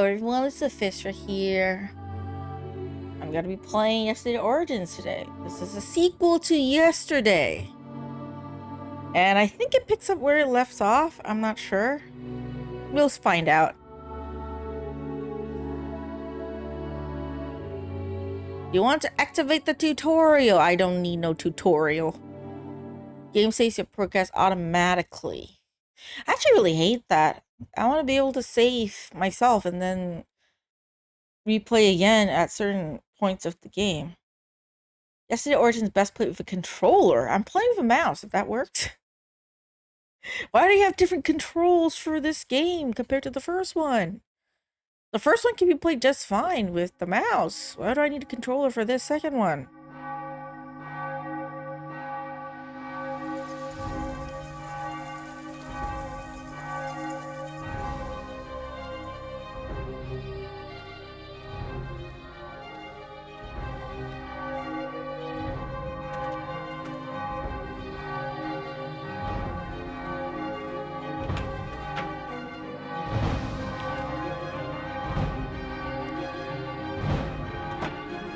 everyone, it's Luphisra here. I'm gonna be playing Yesterday Origins today. This is a sequel to Yesterday. And I think it picks up where it left off. I'm not sure. We'll find out. You want to activate the tutorial? I don't need no tutorial. Game saves your progress automatically. I actually really hate that. I want to be able to save myself and then replay again at certain points of the game. Yesterday Origins best played with a controller. I'm playing with a mouse, if that works. Why do you have different controls for this game compared to the first one? The first one can be played just fine with the mouse. Why do I need a controller for this second one?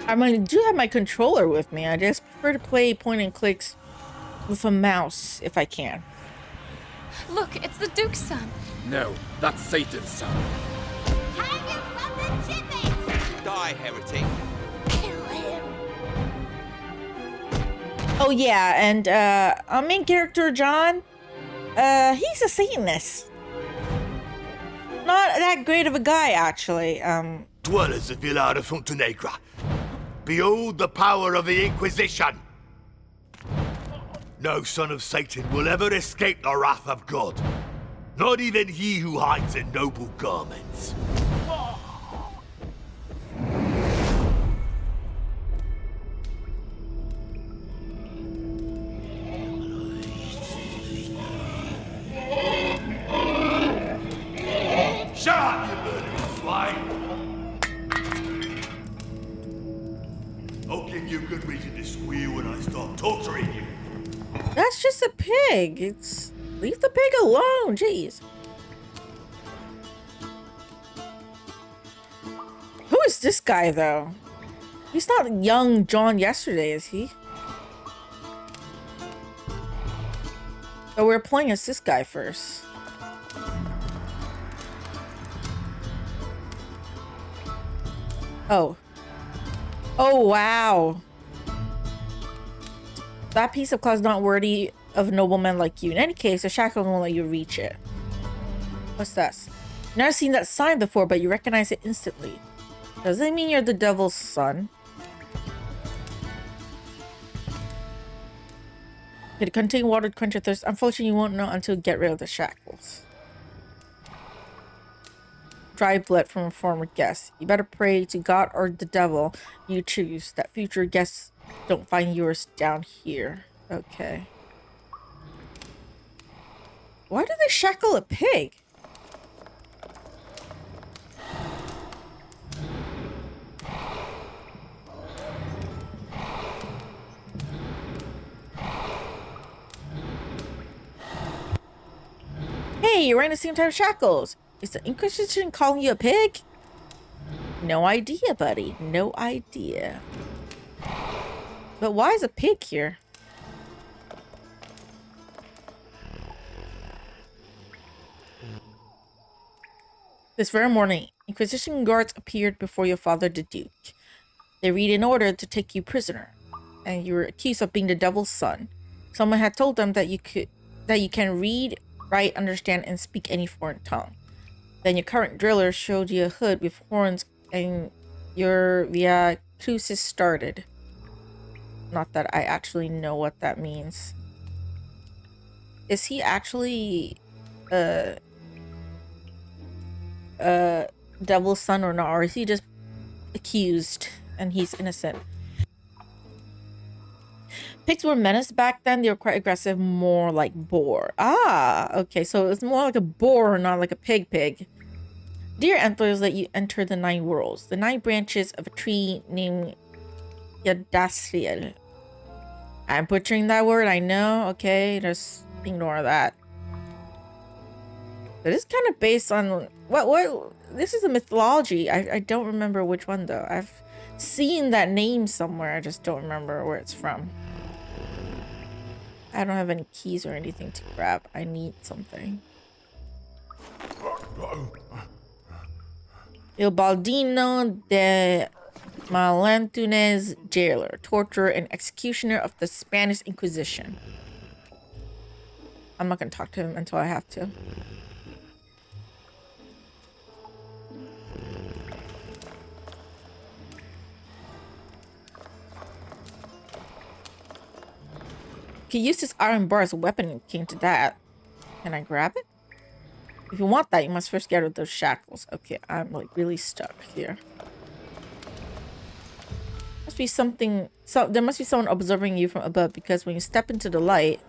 I mean, I do have my controller with me. I just prefer to play point and clicks with a mouse if I can. Look, it's the Duke's son. No, that's Satan's son. Hang him from the gibbet! Die, heretic. Kill him! Oh yeah, and our main character, John, he's a Satanist. Not that great of a guy, actually. Dwellers of Villa de Fontenegra, behold the power of the Inquisition! No son of Satan will ever escape the wrath of God. Not even he who hides in noble garments. Shut up, you murdering swine! I'll give you good reason to squeal when I start torturing you. That's just a pig. Leave the pig alone, jeez. Who is this guy, though? He's not young John Yesterday, is he? Oh, we're playing as this guy first. Oh. Oh, wow. That piece of cloth is not worthy of a nobleman like you. In any case, the shackles won't let you reach it. What's this? You've never seen that sign before, but you recognize it instantly. Does it mean you're the devil's son? It contain water to quench your thirst. Unfortunately, you won't know until you get rid of the shackles. Dry blood from a former guest. You better pray to God or the devil you choose that future guests don't find yours down here. Okay. Why do they shackle a pig? Hey, you're wearing the same type of shackles. Is the Inquisition calling you a pig? No idea, buddy. No idea. But why is a pig here? This very morning, Inquisition guards appeared before your father, the Duke. They read an order to take you prisoner, and you were accused of being the devil's son. Someone had told them that you can read, write, understand, and speak any foreign tongue. Then your current driller showed you a hood with horns, and your Via Crucis started. Not that I actually know what that means. Is he actually devil's son or not? Or is he just accused and he's innocent? Pigs were menaced back then. They were quite aggressive, more like boar. Ah, okay, so it's more like a boar, not like a pig. Deer antlers let you enter the 9 worlds, the 9 branches of a tree named Yadasriel. I'm butchering that word, I know. Okay, just ignore that. It is kind of based on what this is a mythology. I don't remember which one though. I've seen that name somewhere. I just don't remember where it's from. I don't have any keys or anything to grab. I need something. Il Baldino de Malentunes, jailer, torturer, and executioner of the Spanish Inquisition. I'm not gonna talk to him until I have to. You can use this iron bar as a weapon and came to that. Can I grab it? If you want that, you must first get rid of those shackles. Okay, I'm like really stuck here. Must be something. So there must be someone observing you from above because when you step into the light.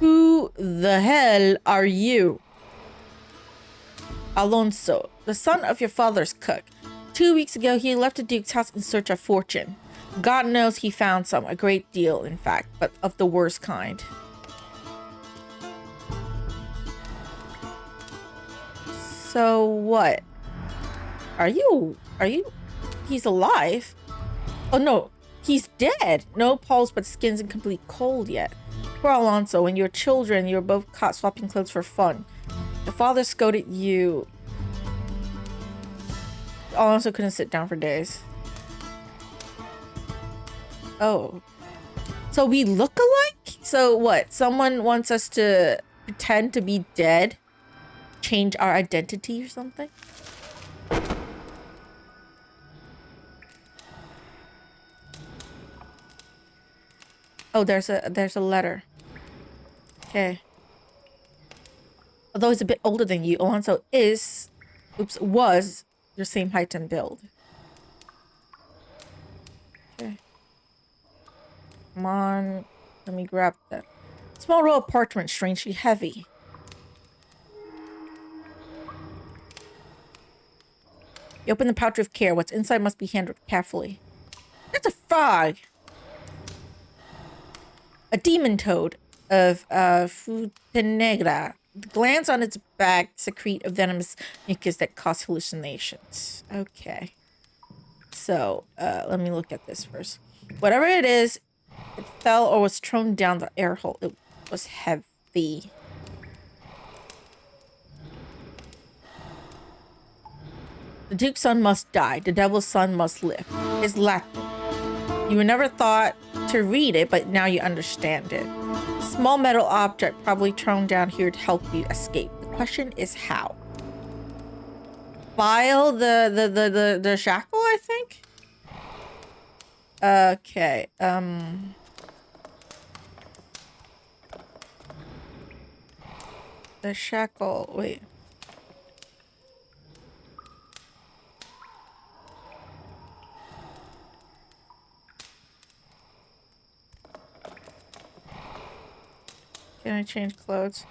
Who the hell are you? Alonso, the son of your father's cook. 2 weeks ago, he left the Duke's house in search of fortune. God knows he found some, a great deal, in fact, but of the worst kind. So what? Are you, he's alive? Oh no, he's dead. No pulse, but skin's in complete cold yet. Poor Alonso, when you were children, you were both caught swapping clothes for fun. Your father scolded you. Alonso couldn't sit down for days. Oh. So we look alike? So what? Someone wants us to pretend to be dead? Change our identity or something? Oh, there's a letter. Okay. Although he's a bit older than you, Alonso was your same height and build. Okay. Come on. Let me grab that. Small roll of parchment, strangely heavy. You open the pouch with care. What's inside must be handled carefully. That's a frog! A demon toad of Futenegra. The glands on its back secrete a venomous mucus that causes hallucinations. Okay. So, let me look at this first. Whatever it is, it fell or was thrown down the air hole. It was heavy. The Duke's son must die. The devil's son must live. It's Latin. You were never thought to read it, but now you understand it. Small metal object probably thrown down here to help you escape. The question is how. File the shackle, I think? Okay, the shackle, wait. Can I change clothes?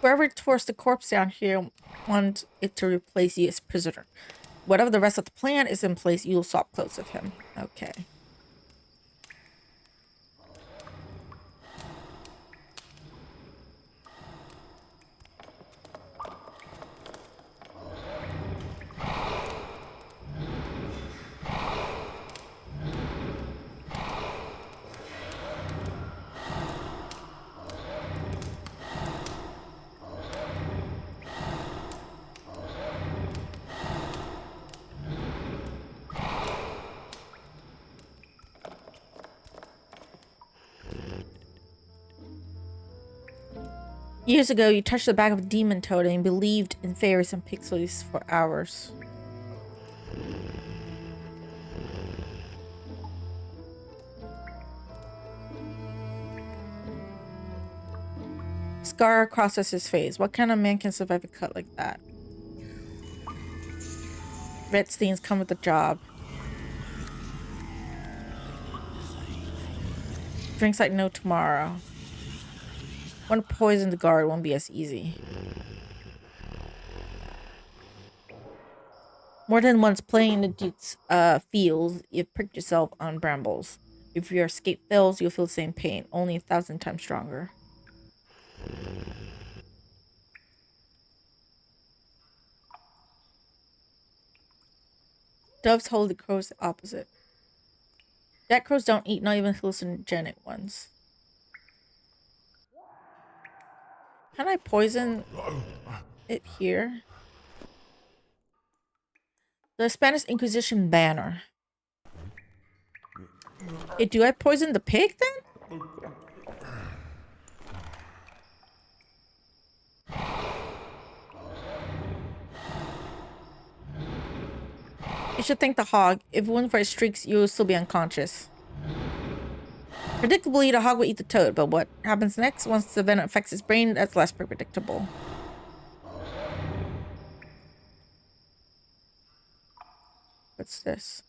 Whoever forced the corpse down here wants it to replace you as prisoner. Whatever the rest of the plan is in place, you'll swap clothes with him. Okay. Years ago, you touched the back of a demon toad and believed in fairies and pixies for hours. Scar crosses his face. What kind of man can survive a cut like that? Red stains come with the job. Drinks like no tomorrow. Want to poison the guard won't be as easy. More than once playing in the Duke's fields, you've pricked yourself on brambles. If your escape fails, you'll feel the same pain, only 1,000 times stronger. Doves hold the crows the opposite. Dead crows don't eat, not even hallucinogenic ones. Can I poison it here? The Spanish Inquisition banner. Hey, do I poison the pig then? You should thank the hog. If it wasn't for his streaks, you would still be unconscious. Predictably, the hog will eat the toad, but what happens next once the venom affects his brain, that's less predictable. What's this?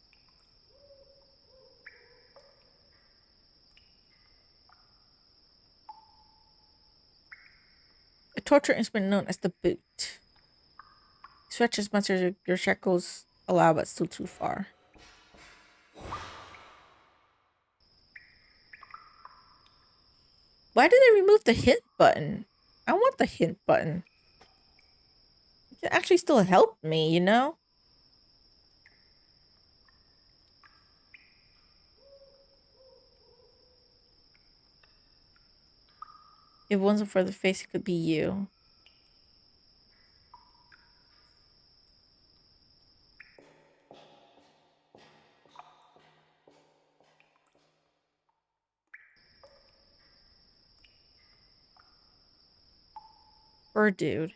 A torture instrument known as the boot. Stretch as much as your shackles allow, but still too far. Why did they remove the hint button? I want the hint button. It can actually still help me, you know? If it wasn't for the face, it could be you. Bird dude.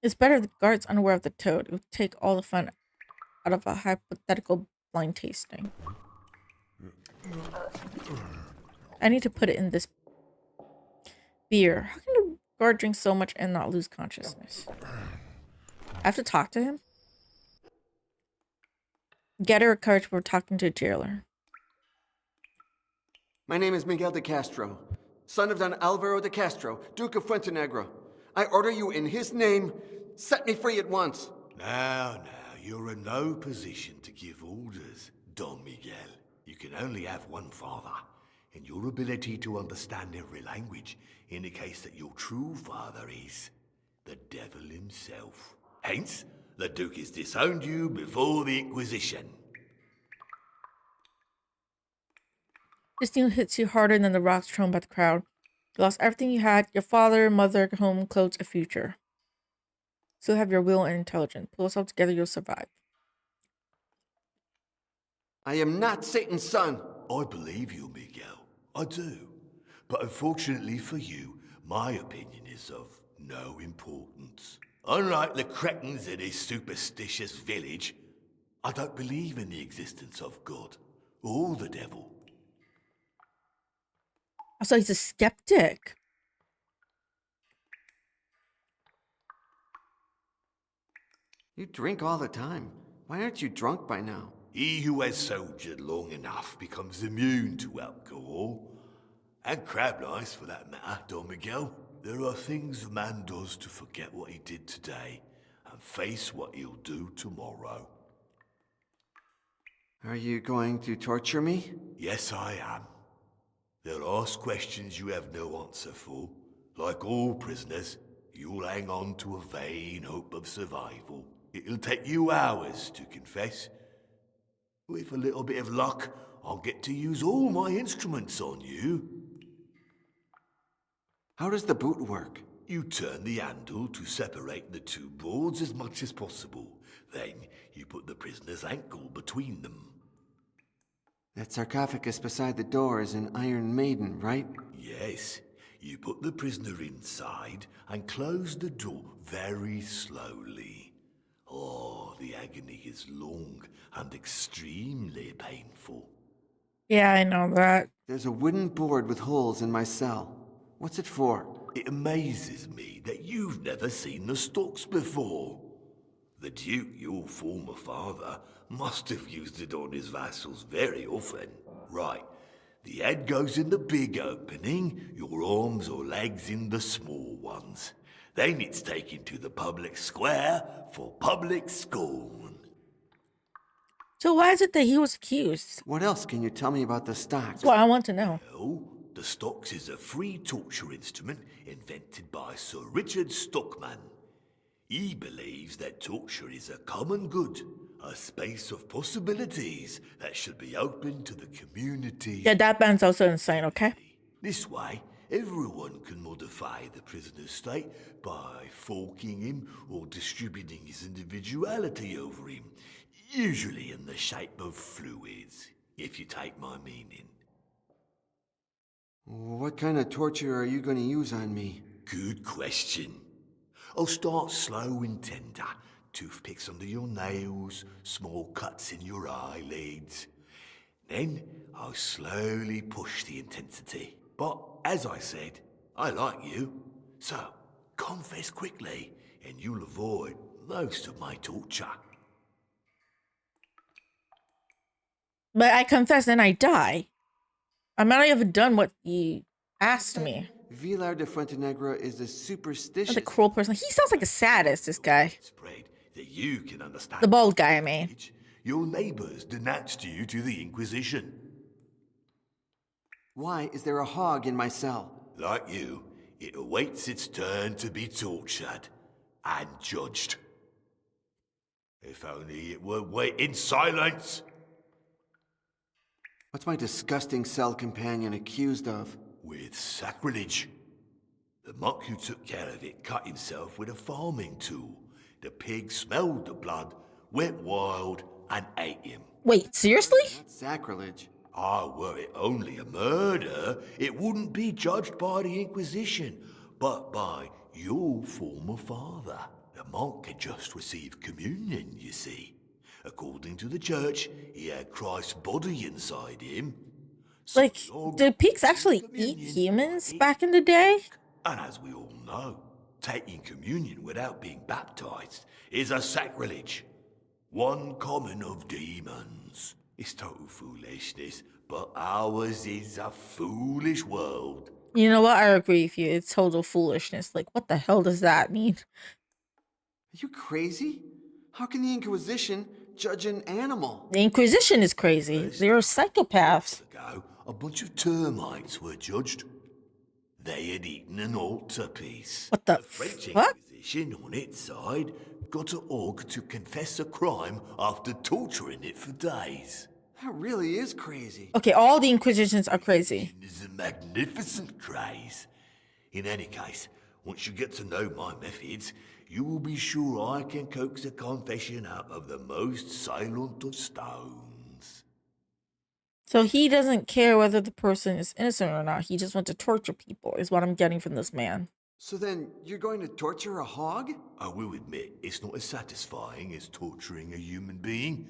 It's better if the guard's unaware of the toad. It would take all the fun out of a hypothetical blind tasting. I need to put it in this beer. How can the guard drink so much and not lose consciousness? I have to talk to him? Get her courage for talking to a jailer. My name is Miguel de Castro, son of Don Alvaro de Castro, Duke of Fuentenegra. I order you in his name, set me free at once. Now, you're in no position to give orders, Don Miguel. You can only have one father, and your ability to understand every language indicates that your true father is the devil himself. Hence, the Duke has disowned you before the Inquisition. This news hits you harder than the rocks thrown by the crowd. You lost everything you had: your father, mother, home, clothes, a future. Still have your will and intelligence. Pull yourself together, you'll survive. I am not Satan's son. I believe you, Miguel. I do. But unfortunately for you, my opinion is of no importance. Unlike the cretins in this superstitious village, I don't believe in the existence of God or the devil. Also, he's a skeptic. You drink all the time. Why aren't you drunk by now? He who has soldiered long enough becomes immune to alcohol. And crab lice, for that matter, Don Miguel. There are things a man does to forget what he did today and face what he'll do tomorrow. Are you going to torture me? Yes, I am. They'll ask questions you have no answer for. Like all prisoners, you'll hang on to a vain hope of survival. It'll take you hours to confess. With a little bit of luck, I'll get to use all my instruments on you. How does the boot work? You turn the handle to separate the two boards as much as possible. Then you put the prisoner's ankle between them. That sarcophagus beside the door is an Iron Maiden, right? Yes, you put the prisoner inside and close the door very slowly. Oh, the agony is long and extremely painful. Yeah, I know that. There's a wooden board with holes in my cell. What's it for? It amazes me that you've never seen the stocks before. The Duke, your former father, must have used it on his vassals very often. Right, the head goes in the big opening, your arms or legs in the small ones. Then it's taken to the public square for public scorn. So why is it that he was accused? What else can you tell me about the stocks? That's what I want to know. Well, the stocks is a free torture instrument invented by Sir Richard Stockman. He believes that torture is a common good, a space of possibilities that should be open to the community. Yeah, that band's also insane, okay? This way, everyone can modify the prisoner's state by forking him or distributing his individuality over him, usually in the shape of fluids, if you take my meaning. What kind of torture are you going to use on me? Good question. I'll start slow and tender. Toothpicks under your nails, small cuts in your eyelids. Then I'll slowly push the intensity. But as I said, I like you. So confess quickly and you'll avoid most of my torture. But I confess and I die. I might not have done what you asked me. Villar de Fuentenegra is a superstitious... What a cruel person. He sounds like a sadist, this guy. Spread that you can understand. The bald guy, I mean. Your neighbors denounced you to the Inquisition. Why is there a hog in my cell? Like you, it awaits its turn to be tortured and judged. If only it would wait in silence. What's my disgusting cell companion accused of? With sacrilege. The monk who took care of it cut himself with a farming tool. The pig smelled the blood, went wild, and ate him. Wait, seriously? That's sacrilege. Were it only a murder, it wouldn't be judged by the Inquisition, but by your former father. The monk had just received communion, you see. According to the church, he had Christ's body inside him. Like, did pigs actually eat humans back in the day? And as we all know, taking communion without being baptized is a sacrilege. One common of demons. It's total foolishness, but ours is a foolish world. You know what? I agree with you. It's total foolishness. Like, what the hell does that mean? Are you crazy? How can the Inquisition judge an animal? The Inquisition is crazy. They're psychopaths. Ago, a bunch of termites were judged. They had eaten an altarpiece. What the French fuck? Inquisition, on its side, got a hog to confess a crime after torturing it for days. That really is crazy. Okay, all the Inquisitions are crazy. It is a magnificent craze. In any case, once you get to know my methods, you will be sure I can coax a confession out of the most silent of stones. So he doesn't care whether the person is innocent or not. He just wants to torture people, is what I'm getting from this man. So then, you're going to torture a hog? I will admit, it's not as satisfying as torturing a human being,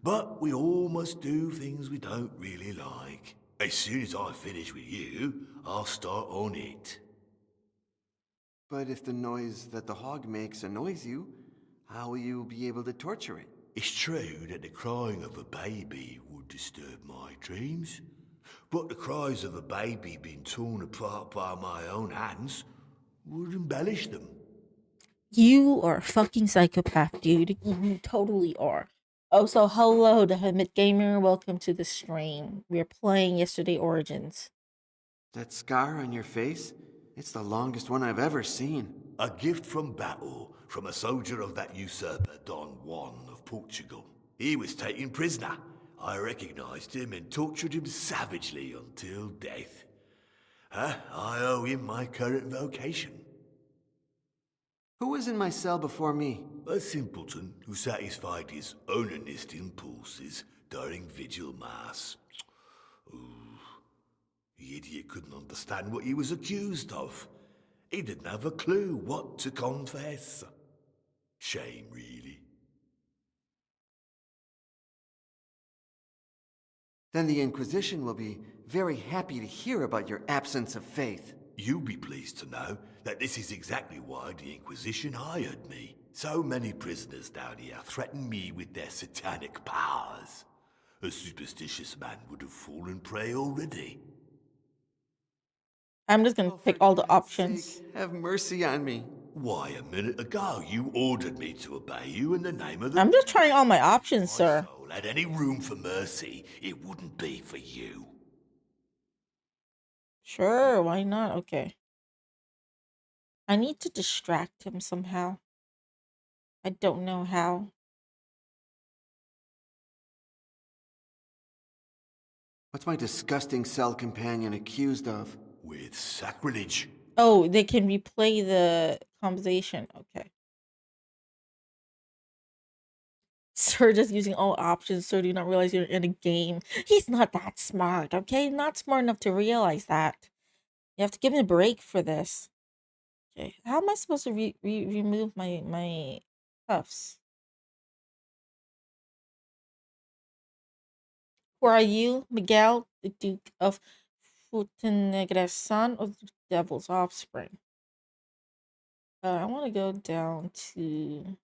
but we all must do things we don't really like. As soon as I finish with you, I'll start on it. But if the noise that the hog makes annoys you, how will you be able to torture it? It's true that the crying of a baby would disturb my dreams, but the cries of a baby being torn apart by my own hands would embellish them. You are a fucking psychopath, dude. You totally are. Oh, so hello, the Hermit Gamer. Welcome to the stream. We are playing Yesterday Origins. That scar on your face? It's the longest one I've ever seen. A gift from battle from a soldier of that usurper Don Juan of Portugal. He was taken prisoner. I recognized him and tortured him savagely until death. I owe him my current vocation. Who was in my cell before me? A simpleton who satisfied his onanist impulses during vigil mass. Ooh, the idiot couldn't understand what he was accused of. He didn't have a clue what to confess. Shame, really. Then the Inquisition will be very happy to hear about your absence of faith. You'll be pleased to know that this is exactly why the Inquisition hired me. So many prisoners down here threaten me with their satanic powers. A superstitious man would have fallen prey already. I'm just gonna pick For all the God's options. sake, have mercy on me. Why, a minute ago you ordered me to obey you in the name of the... I'm just trying all my options, If sir. my soul had any room for mercy, it wouldn't be for you. Sure, why not? Okay. I need to distract him somehow. I don't know how. What's my disgusting cell companion accused of? With sacrilege. Oh, they can replay the conversation. Okay. Sir, just using all options, sir. Do you not realize you're in a game? He's not that smart, okay? Not smart enough to realize that. You have to give him a break for this. Okay. How am I supposed to remove my cuffs? Who are you, Miguel, the Duke of Futenegre's son or the devil's offspring? I want to go down to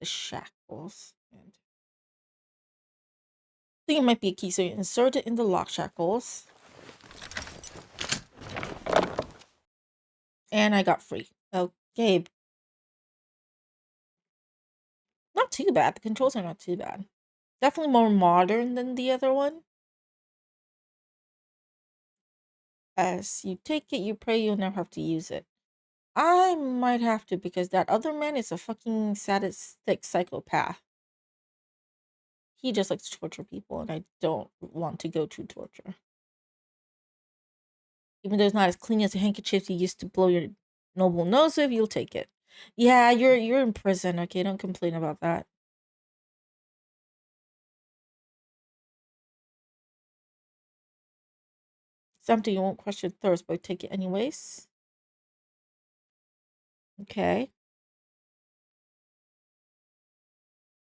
the shackles. And I think it might be a key, so you insert it in the lock shackles. And I got free. Okay. Not too bad. The controls are not too bad. Definitely more modern than the other one. As you take it, you pray you'll never have to use it. I might have to because that other man is a fucking sadistic psychopath. He just likes to torture people, and I don't want to go through torture. Even though it's not as clean as the handkerchiefs you used to blow your noble nose with, you'll take it. Yeah, you're in prison, okay? Don't complain about that. Something you won't question thirst, but take it anyways. Okay.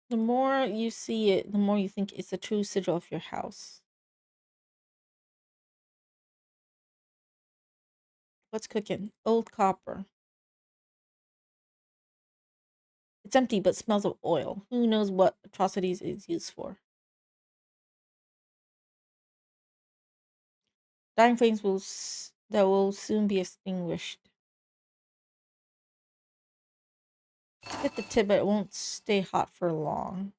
The more you see it, the more you think it's a true sigil of your house. What's cooking? Old copper. It's empty, but smells of oil. Who knows what atrocities it's used for? Dying flames that will soon be extinguished. Hit the tip, but it won't stay hot for long.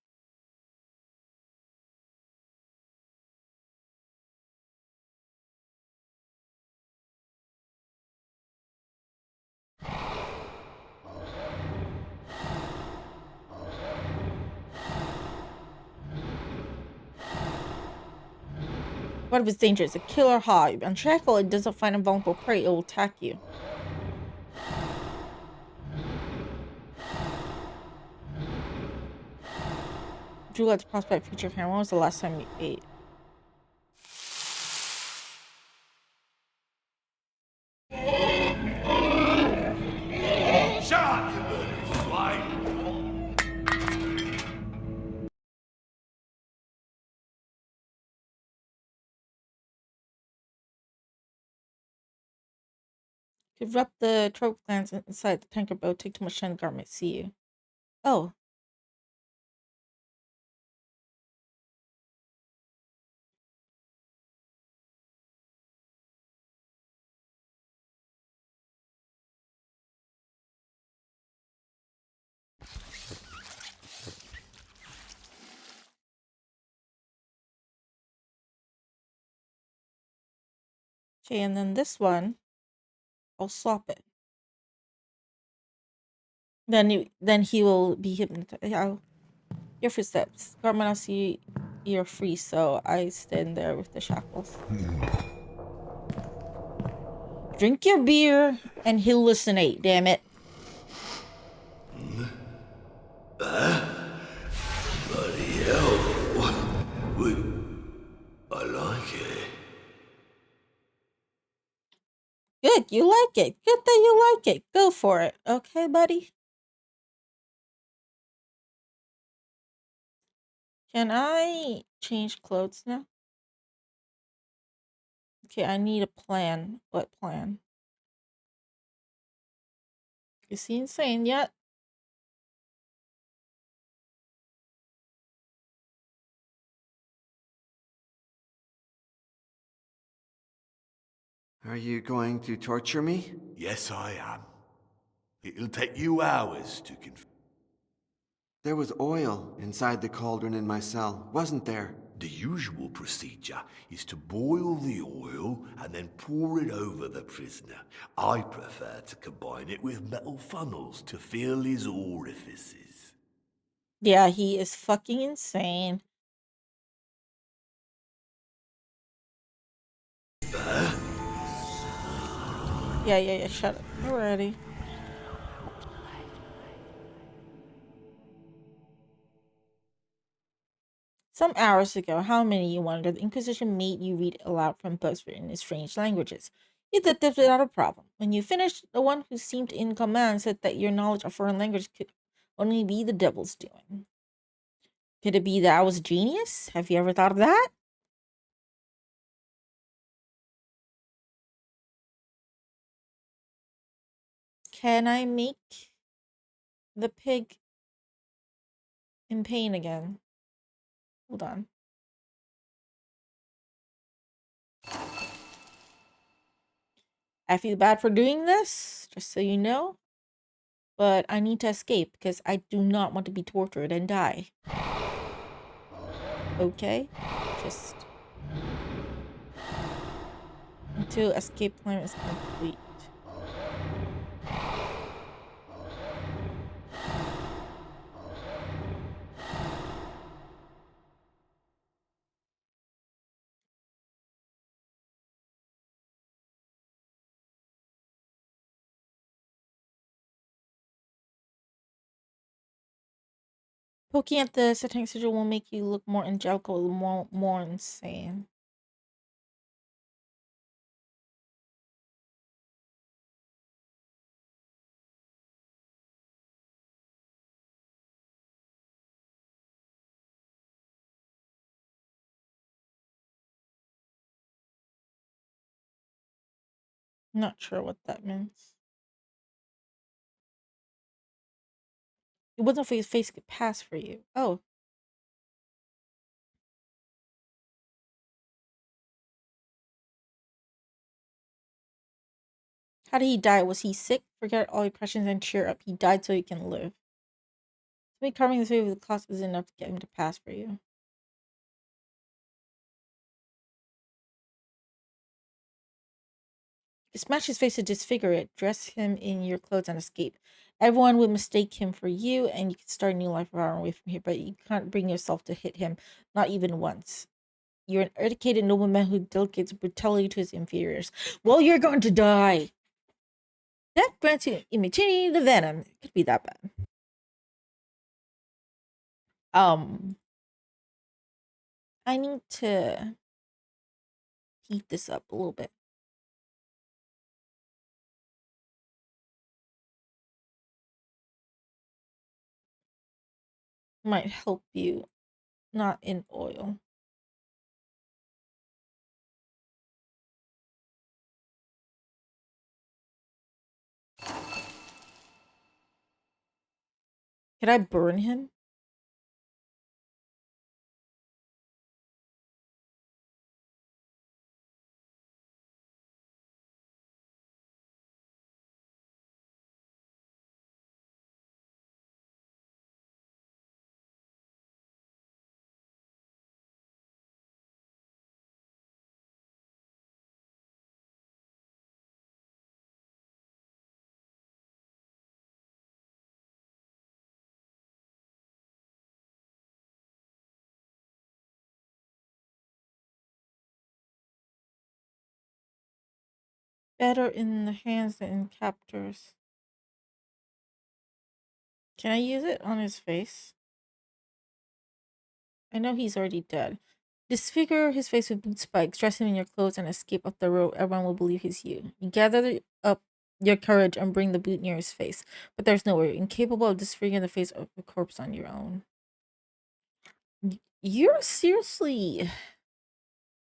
What if it's dangerous? A killer hog. Unshackled, it doesn't find a vulnerable prey, it will attack you. Drew at the prospect future fan. When was the last time you ate? Shut up, you murderous swine! Could rub the throat glands inside the tanker boat. Take too much time, the guard might see you. Oh. Okay, and then this one, I'll swap it. Then he will be hypnotized. Your footsteps. Guard might not see you're free, so I stand there with the shackles. Drink your beer and hallucinate, damn it. Good, you like it. Good that you like it. Go for it. Okay, buddy? Can I change clothes now? Okay, I need a plan. What plan? Is he insane yet? Are you going to torture me? Yes, I am. It'll take you hours to There was oil inside the cauldron in my cell, wasn't there? The usual procedure is to boil the oil and then pour it over the prisoner. I prefer to combine it with metal funnels to fill his orifices. Yeah, he is fucking insane. Yeah, shut up. Alrighty. Some hours ago, how many, you wonder, the Inquisition made you read aloud from books written in strange languages. You did this without a problem. When you finished, the one who seemed in command said that your knowledge of foreign language could only be the devil's doing. Could it be that I was a genius? Have you ever thought of that? Can I make the pig in pain again? Hold on. I feel bad for doing this, just so you know. But I need to escape because I do not want to be tortured and die. Okay? Just until escape plan is complete. Poking at the satanic sigil will make you look more angelical, more insane. Not sure what that means. It wasn't for his face could pass for you. Oh. How did he die? Was he sick? Forget all your questions and cheer up. He died so he can live. Maybe carving this way with the cross is enough to get him to pass for you. You smash his face to disfigure it, dress him in your clothes and escape. Everyone would mistake him for you, and you could start a new life far away from here, but you can't bring yourself to hit him, not even once. You're an educated nobleman who delegates brutality to his inferiors. Well, you're going to die! Death grants you immunity to venom. It could be that bad. I need to heat this up a little bit. Might help you, not in oil. Could I burn him? Better in the hands than in captors. Can I use it on his face? I know he's already dead. Disfigure his face with boot spikes, dress him in your clothes, and escape up the road. Everyone will believe he's you. You gather up your courage and bring the boot near his face, but there's no way. You're incapable of disfiguring the face of a corpse on your own. You're seriously...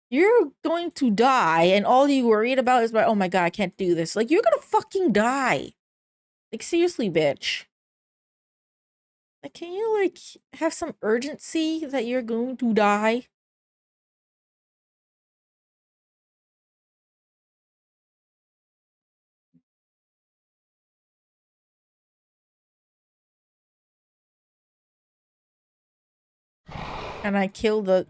You're going to die, and all you worried about is, oh my god, I can't do this. Like, you're gonna fucking die. Like, seriously, bitch. Like, can you, like, have some urgency that you're going to die? And I kill the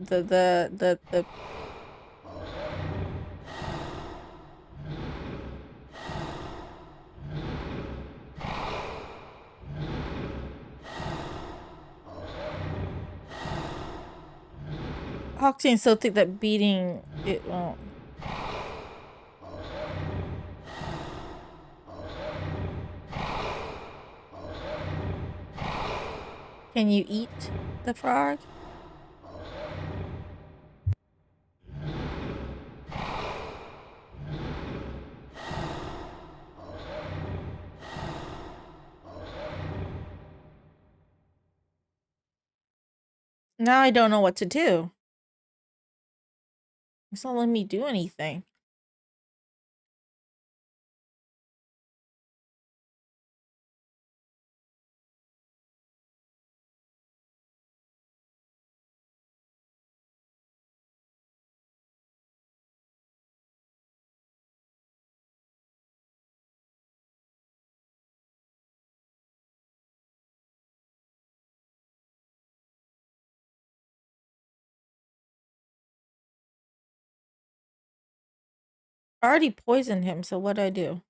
Oxygen so thick that beating it won't. Can you eat the frog? Now I don't know what to do. It's not letting me do anything. I already poisoned him, so what do I do?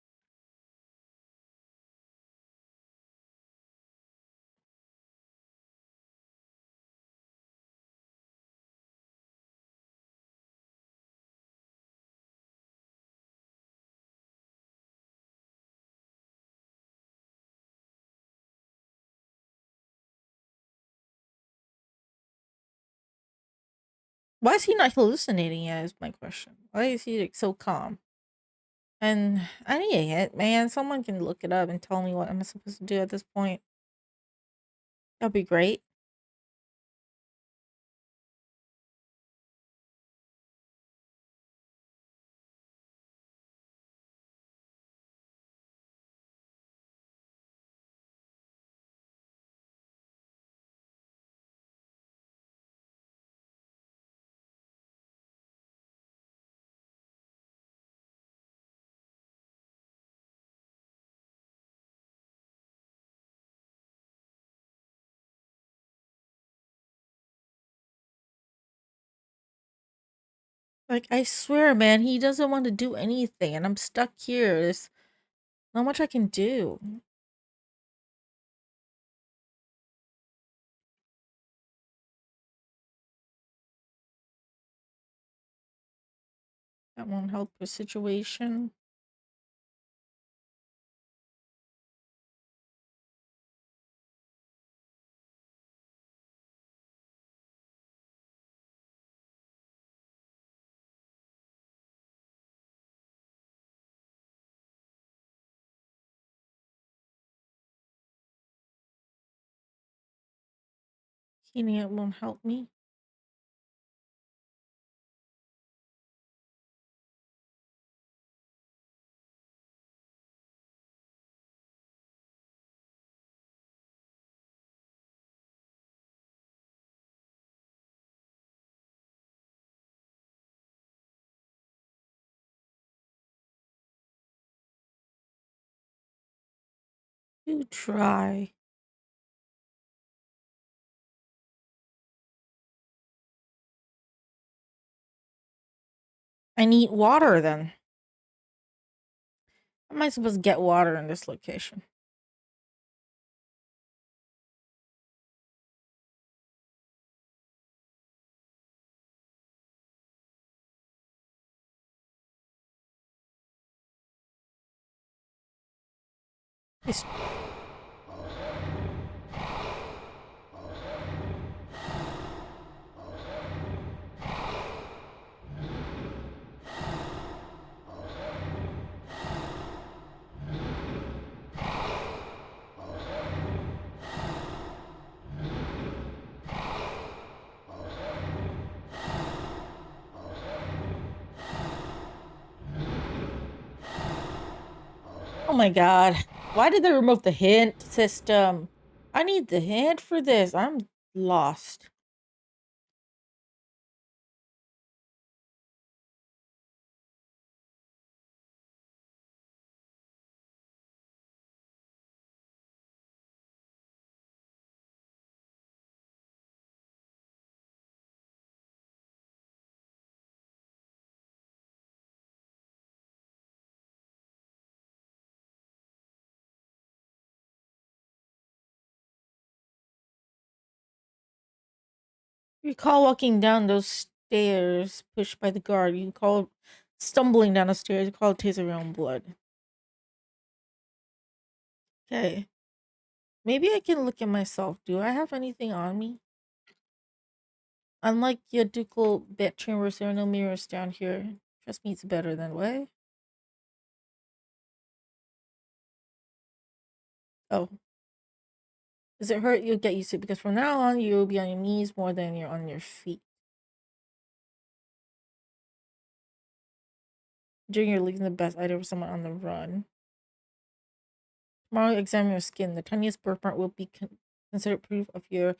Why is he not hallucinating yet is my question. Why is he like, so calm? And I need a hit, man. Someone can look it up and tell me what I'm supposed to do at this point. That'd be great. Like, I swear, man, he doesn't want to do anything, and I'm stuck here. There's not much I can do. That won't help the situation. Healing it won't help me. You try. I need water then. How am I supposed to get water in this location? It's Oh my god. Why did they remove the hint system? I need the hint for this. I'm lost. Recall walking down those stairs pushed by the guard. You call stumbling down the stairs. You call a taste of your own blood. Okay. Maybe I can look at myself. Do I have anything on me? Unlike your ducal bed chambers, there are no mirrors down here. Trust me, it's better than way. Oh. Does it hurt? You'll get used to it because from now on, you'll be on your knees more than you're on your feet. During your leaving the best idea for someone on the run. Tomorrow, examine your skin. The tiniest birthmark will be considered proof of your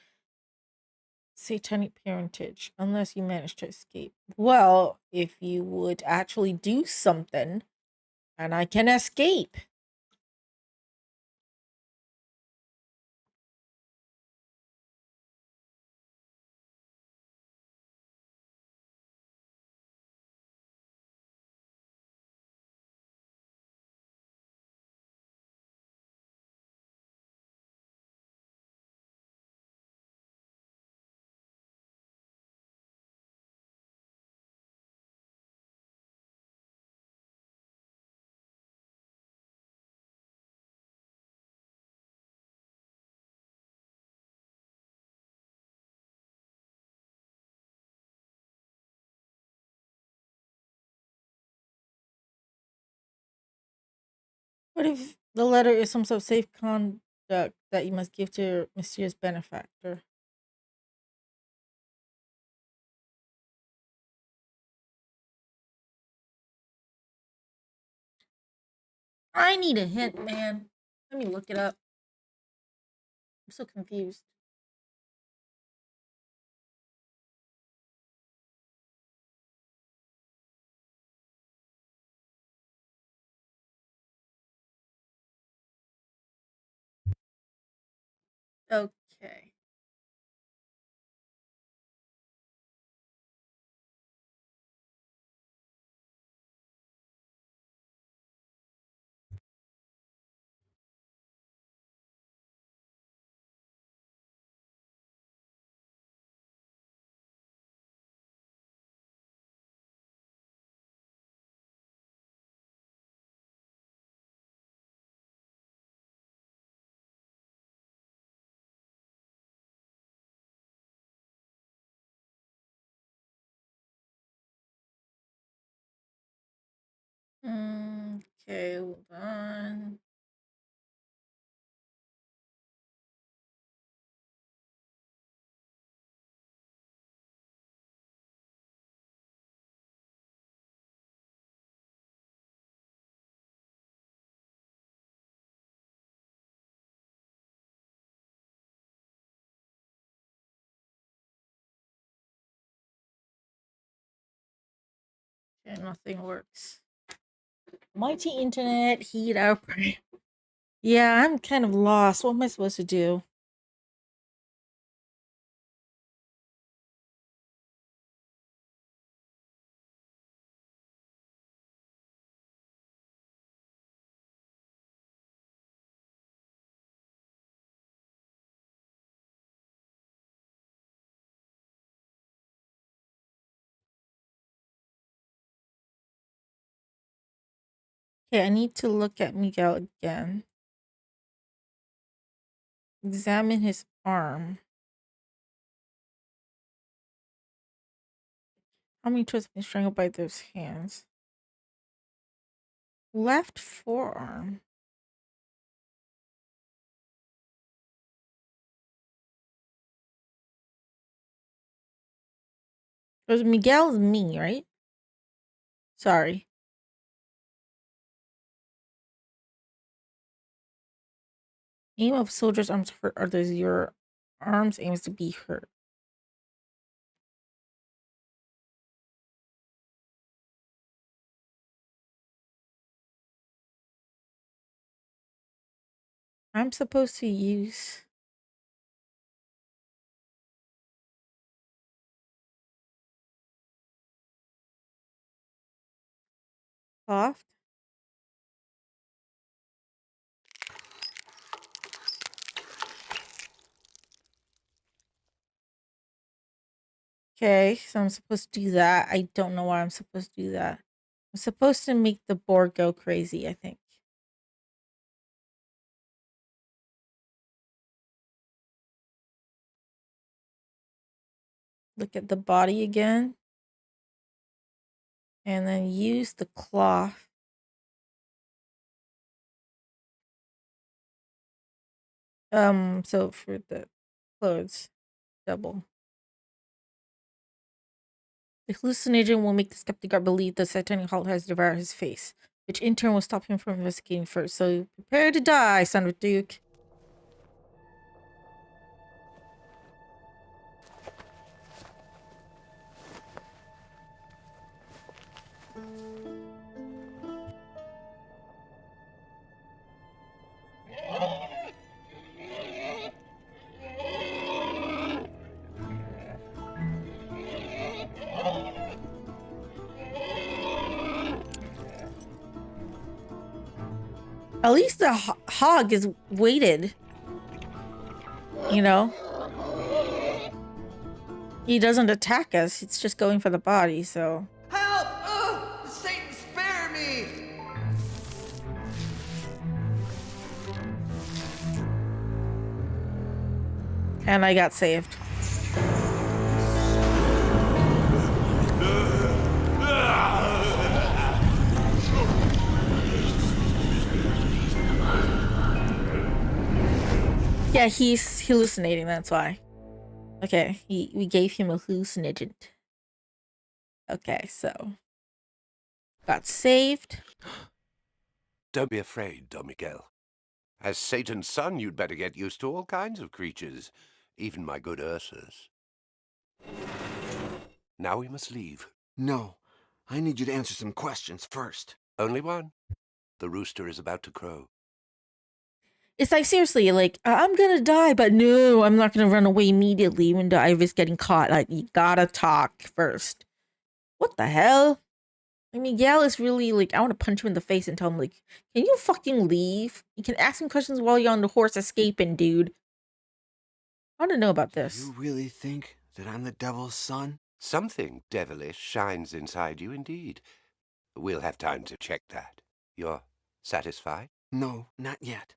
satanic parentage, unless you manage to escape. Well, if you would actually do something, and I can escape. What if the letter is some sort of safe conduct that you must give to your mysterious benefactor? I need a hint, man. Let me look it up. I'm so confused. Okay. Okay, hold on. Okay, nothing works. Mighty internet heat outbreak. Yeah, I'm kind of lost. What am I supposed to do? Okay, I need to look at Miguel again. Examine his arm. How many toes have been strangled by those hands? Left forearm. Because Miguel's me, right? Sorry. Aim of soldiers' arms to hurt others. Your arms aims to be hurt. I'm supposed to use soft. Okay, so I'm supposed to do that. I don't know why I'm supposed to do that. I'm supposed to make the board go crazy, I think. Look at the body again. And then use the cloth. So for the clothes, double. The hallucinogen will make the skeptic guard believe the satanic halt has devoured his face, which in turn will stop him from investigating first. So prepare to die, son of a duke. At least the hog is weighted. You know? He doesn't attack us. It's just going for the body, so... Help! Satan, spare me! And I got saved. Yeah, he's hallucinating, that's why. Okay, we gave him a hallucinogen. Okay, so... Got saved. Don't be afraid, Don Miguel. As Satan's son, you'd better get used to all kinds of creatures, even my good Ursus. Now we must leave. No, I need you to answer some questions first. Only one. The rooster is about to crow. It's like, seriously, like, I'm gonna die, but no, I'm not gonna run away immediately even though I risk getting caught. Like, you gotta talk first. What the hell? I mean, Miguel is really, like, I want to punch him in the face and tell him, like, can you fucking leave? You can ask him questions while you're on the horse escaping, dude. I want to know about this. You really think that I'm the devil's son? Something devilish shines inside you indeed. We'll have time to check that. You're satisfied? No, not yet.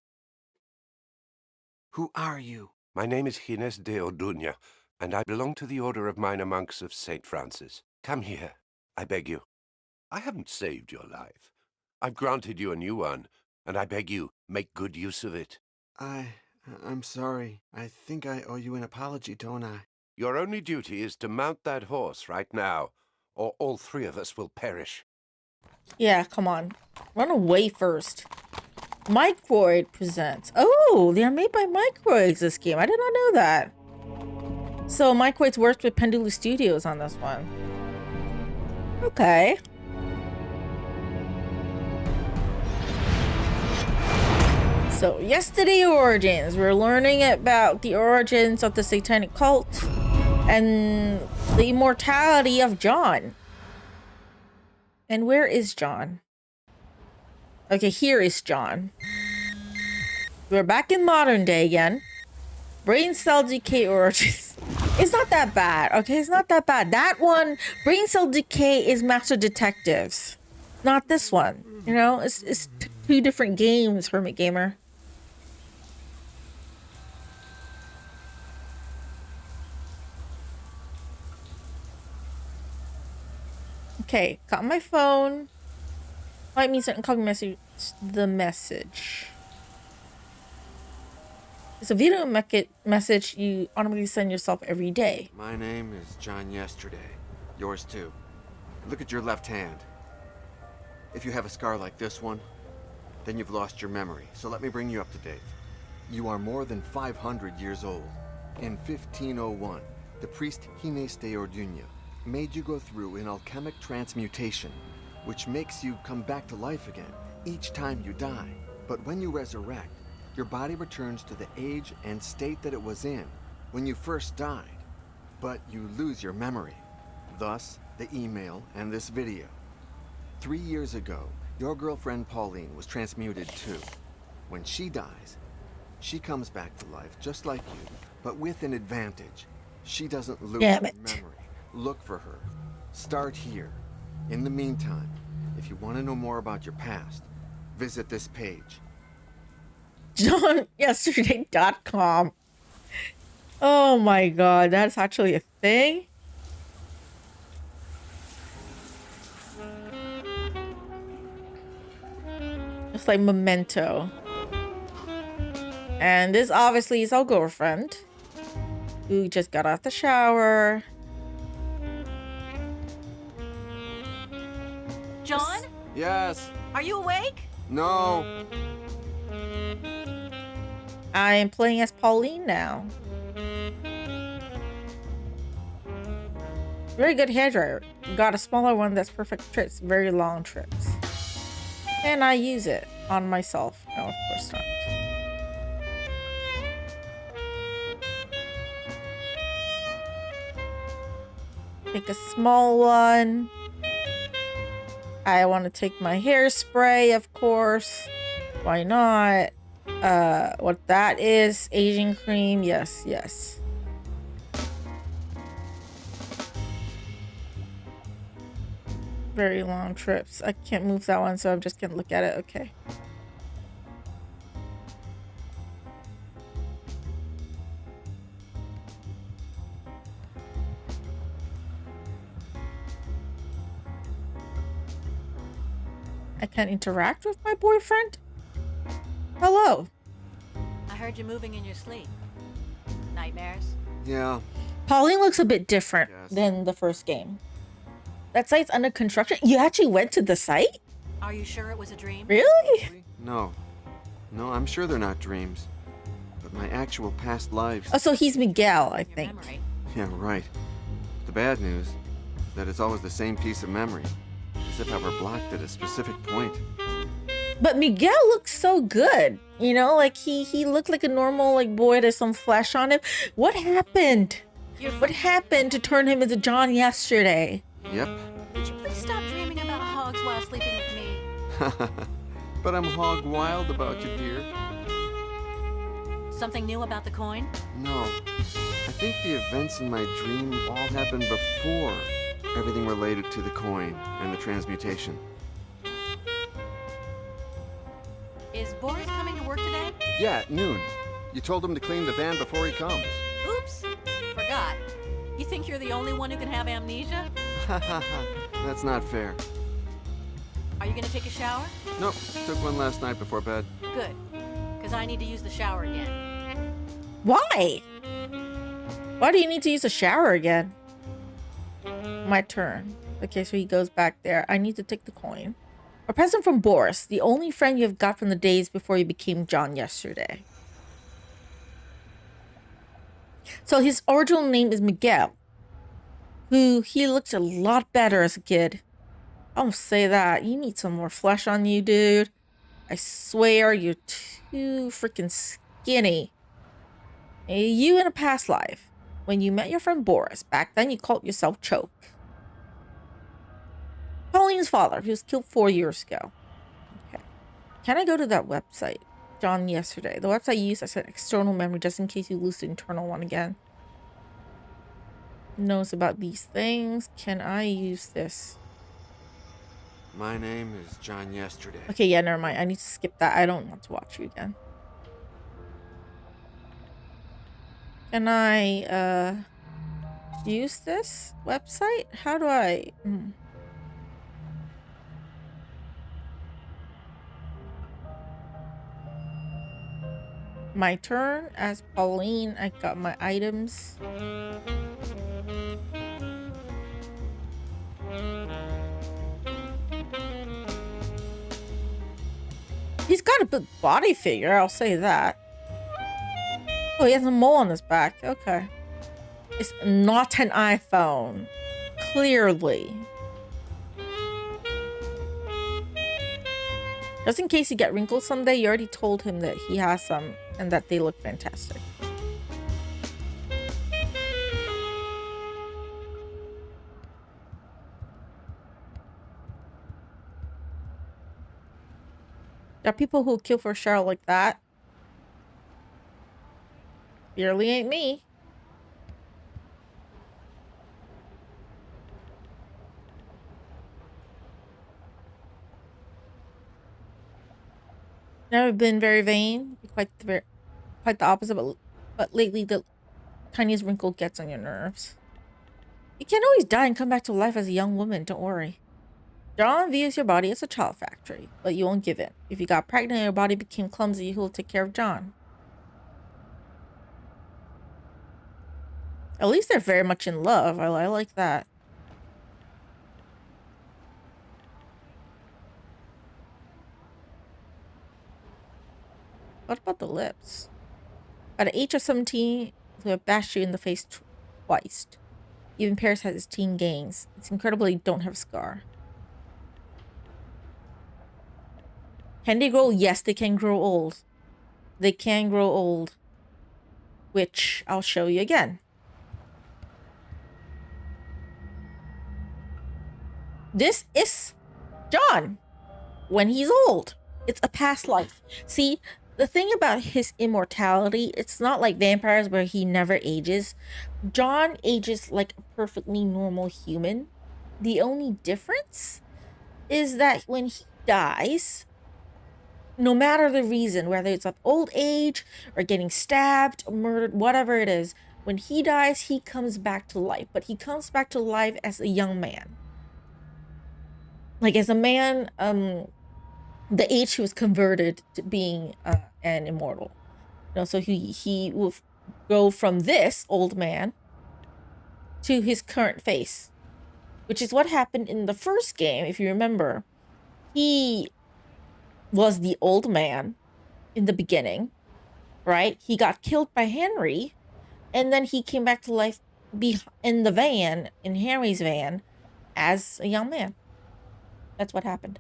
Who are you? My name is Gines de Orduña, and I belong to the Order of Minor Monks of St. Francis. Come here, I beg you. I haven't saved your life. I've granted you a new one, and I beg you, make good use of it. I'm sorry. I think I owe you an apology, don't I? Your only duty is to mount that horse right now, or all three of us will perish. Yeah, come on. Run away first. Microid presents. Oh, they are made by Microids, this game. I did not know that. So Microids worked with Pendulum Studios on this one. Okay. So, yesterday origins. We're learning about the origins of the satanic cult and the immortality of John. And where is John? Okay, here is John. We're back in modern day again. Brain cell decay origins. It's not that bad, okay? It's not that bad. That one, brain cell decay, is Master Detectives. Not this one. You know, it's two different games, Hermit Gamer. Okay, got my phone. Might mean certain copy message. The message. It's a video message you automatically send yourself every day. My name is John Yesterday. Yours too. Look at your left hand. If you have a scar like this one, then you've lost your memory. So let me bring you up to date. You are more than 500 years old. In 1501, the priest Ginés de Orduña made you go through an alchemic transmutation, which makes you come back to life again each time you die. But when you resurrect, your body returns to the age and state that it was in when you first died. But you lose your memory. Thus, the email and this video. 3 years ago, your girlfriend Pauline was transmuted too. When she dies, she comes back to life just like you, but with an advantage. She doesn't lose her memory. Look for her. Start here. In the meantime, if you want to know more about your past, visit this page. JohnYesterday.com. Oh my god, that's actually a thing? It's like Memento. And this obviously is our girlfriend, who just got out the shower. John? Yes. Are you awake? No. I am playing as Pauline now. Very good hairdryer. Got a smaller one that's perfect for trips, very long trips. And I use it on myself. No, of course not. Take a small one. I want to take my hairspray, of course. Why not? What that is, aging cream. Yes, yes. Very long trips. I can't move that one, so I'm just gonna look at it. Okay. I can't interact with my boyfriend? Hello. I heard you moving in your sleep. Nightmares? Yeah. Pauline looks a bit different than the first game. That site's under construction. You actually went to the site? Are you sure it was a dream? Really? No. No, I'm sure they're not dreams. But my actual past lives... Oh, so he's Miguel, I Your think. memory. Yeah, right. The bad news is that it's always the same piece of memory. As if I were blocked at a specific point. But Miguel looks so good. You know, like he looked like a normal like boy. There's some flesh on him. What happened? What happened to turn him into John yesterday? Yep. Could you please stop dreaming about hogs while sleeping with me? But I'm hog wild about you, dear. Something new about the coin? No. I think the events in my dream all happened before everything related to the coin and the transmutation. Is Boris coming to work today? Yeah, at noon. You told him to clean the van before he comes. Oops. Forgot. You think you're the only one who can have amnesia? That's not fair. Are you gonna take a shower? Nope, took one last night before bed. Good. Because I need to use the shower again. Why? Why do you need to use a shower again? My turn. Okay, so he goes back there. I need to take the coin. A present from Boris, the only friend you have got from the days before you became John yesterday. So his original name is Miguel, who he looks a lot better as a kid. I'll say that. You need some more flesh on you, dude. I swear you're too freaking skinny. You in a past life, when you met your friend Boris, back then you called yourself Choke. Pauline's father, who was killed 4 years ago. Okay. Can I go to that website? John yesterday. The website you use as an external memory just in case you lose the internal one again. Knows about these things. Can I use this? My name is John Yesterday. Okay, yeah, never mind. I need to skip that. I don't want to watch you again. Can I use this website? How do I... My turn as Pauline. I got my items. He's got a big body figure, I'll say that. Oh, he has a mole on his back. Okay. It's not an iPhone. Clearly. Just in case you get wrinkles someday, you already told him that he has some and that they look fantastic. There are people who kill for Cheryl like that. Clearly ain't me. Never been very vain. Quite the opposite, but lately the tiniest wrinkle gets on your nerves. You can always die and come back to life as a young woman, don't worry. John views your body as a child factory, but you won't give in. If you got pregnant and your body became clumsy, he'll take care of John. At least they're very much in love. I like that. What about the lips? At the age of 17, they have bashed you in the face twice. Even Paris has its teen gangs. It's incredible you don't have a scar. Can they grow? Yes, they can grow old. They can grow old. Which I'll show you again. This is John when he's old. It's a past life. See, the thing about his immortality, it's not like vampires where he never ages. John ages like a perfectly normal human. The only difference is that when he dies, no matter the reason, whether it's of old age or getting stabbed, or murdered, whatever it is, when he dies, he comes back to life. But he comes back to life as a young man. Like as a man, the age he was converted to being an immortal. You know, so he will go from this old man to his current face, which is what happened in the first game. If you remember, he was the old man in the beginning, right? He got killed by Henry, and then he came back to life in the van, in Henry's van, as a young man. That's what happened.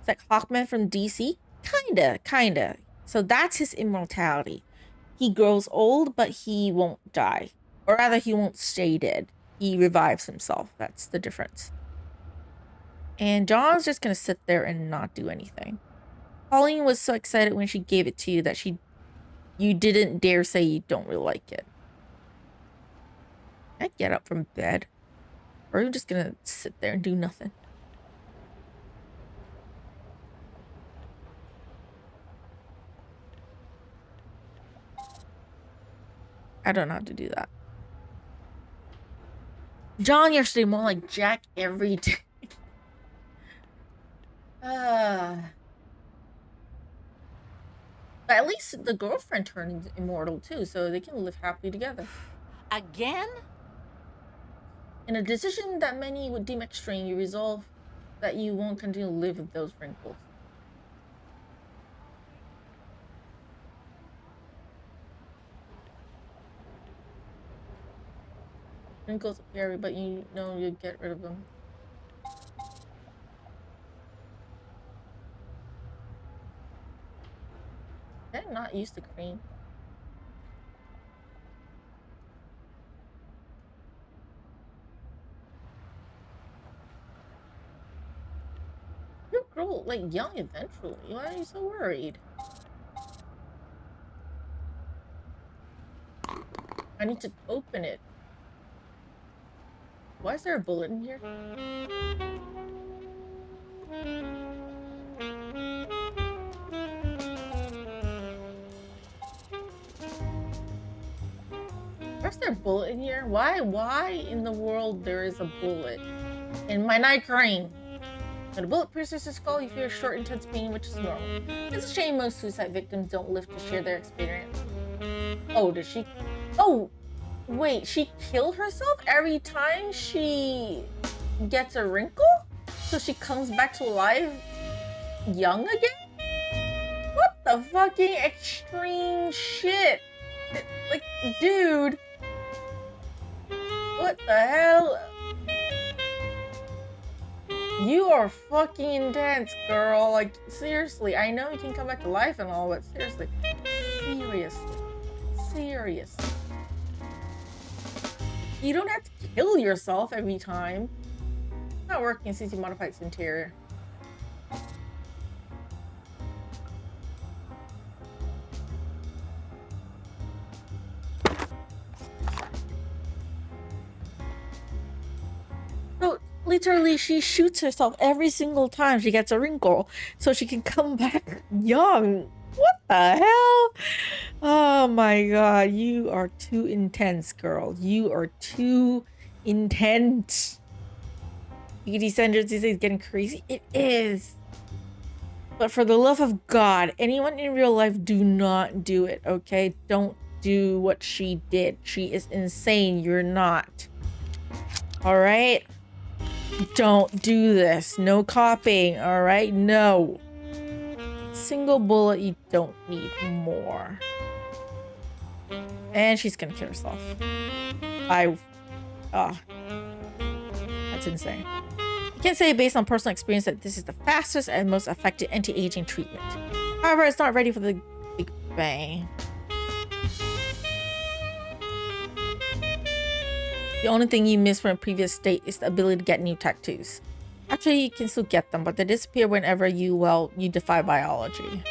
It's like Hawkman from DC. Kinda. So that's his immortality. He grows old, but he won't die. Or rather, he won't stay dead. He revives himself. That's the difference. And John's just gonna sit there and not do anything. Pauline was so excited when she gave it to you that you didn't dare say you don't really like it. I'd get up from bed. Or you're just gonna sit there and do nothing. I don't know how to do that. John yesterday, more like Jack every day. But at least the girlfriend turned immortal too, so they can live happily together. Again? In a decision that many would deem extreme, you resolve that you won't continue to live with those wrinkles. Wrinkles appear, but you know you'll get rid of them. I'm not used to cream. You'll grow like young eventually. Why are you so worried? I need to open it. Why is there a bullet in here? Where's there a bullet in here? Why in the world there is a bullet in my night cream? When a bullet pierces your skull, you feel short, intense pain, which is normal. It's a shame most suicide victims don't live to share their experience. Oh, did she? Oh, wait, she killed herself every time she gets a wrinkle? So she comes back to life young again? What the fucking extreme shit? Like, dude. What the hell? You are fucking intense, girl. Like, seriously. I know you can come back to life and all, but seriously. Seriously. Seriously. You don't have to kill yourself every time. It's not working since you modified its interior. So literally, she shoots herself every single time she gets a wrinkle, so she can come back young. What the hell? Oh my god, you are too intense, girl. You are too intense. Beauty standards these days getting crazy. It is. But for the love of God, anyone in real life, do not do it, okay? Don't do what she did. She is insane. You're not. Alright? Don't do this. No copying, alright? No. Single bullet, you don't need more. And she's gonna kill herself. That's insane. You can say based on personal experience that this is the fastest and most effective anti-aging treatment. However, it's not ready for the Big Bang. The only thing you miss from a previous state is the ability to get new tattoos. Actually, you can still get them, but they disappear whenever you defy biology.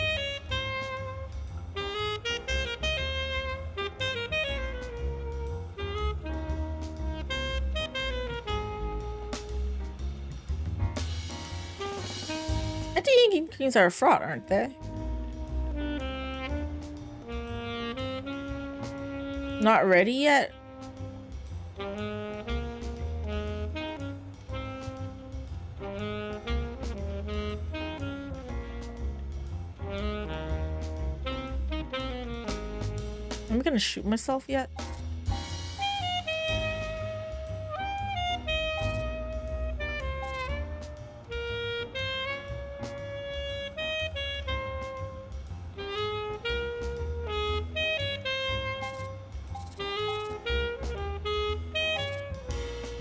Anti-aging creams are a fraud, aren't they? Not ready yet? Am I gonna shoot myself yet?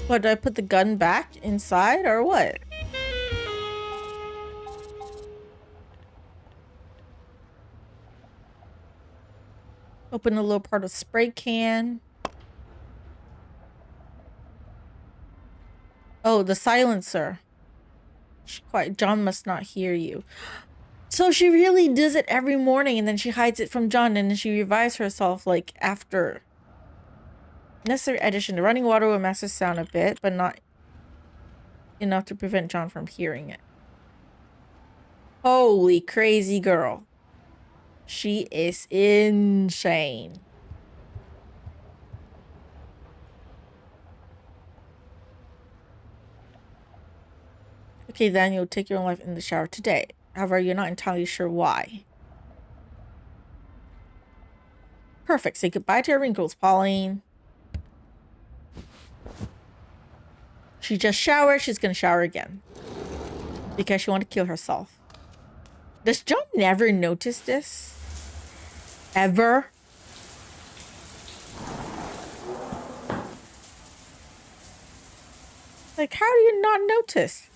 What, do I put the gun back inside or what? Open a little part of spray can. Oh, the silencer. Quiet. John must not hear you. So she really does it every morning and then she hides it from John and then she revives herself like after. Necessary addition. The running water will mask the sound a bit, but not enough to prevent John from hearing it. Holy crazy girl. She is insane. Okay, then you'll take your own life in the shower today. However, you're not entirely sure why. Perfect. Say goodbye to your wrinkles, Pauline. She just showered. She's gonna shower again. Because she wanted to kill herself. Does John never notice this? Ever? Like, how do you not notice?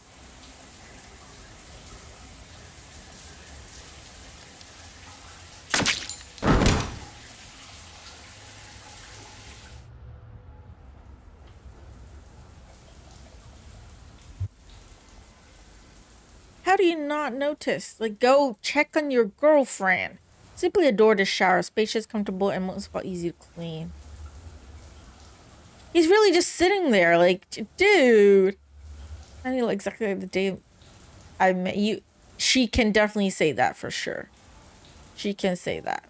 How do you not notice? Like, go check on your girlfriend. Simply adore the shower. Spacious, comfortable, and most of all easy to clean. He's really just sitting there, like, dude. I know exactly like the day I met you. She can definitely say that for sure. She can say that.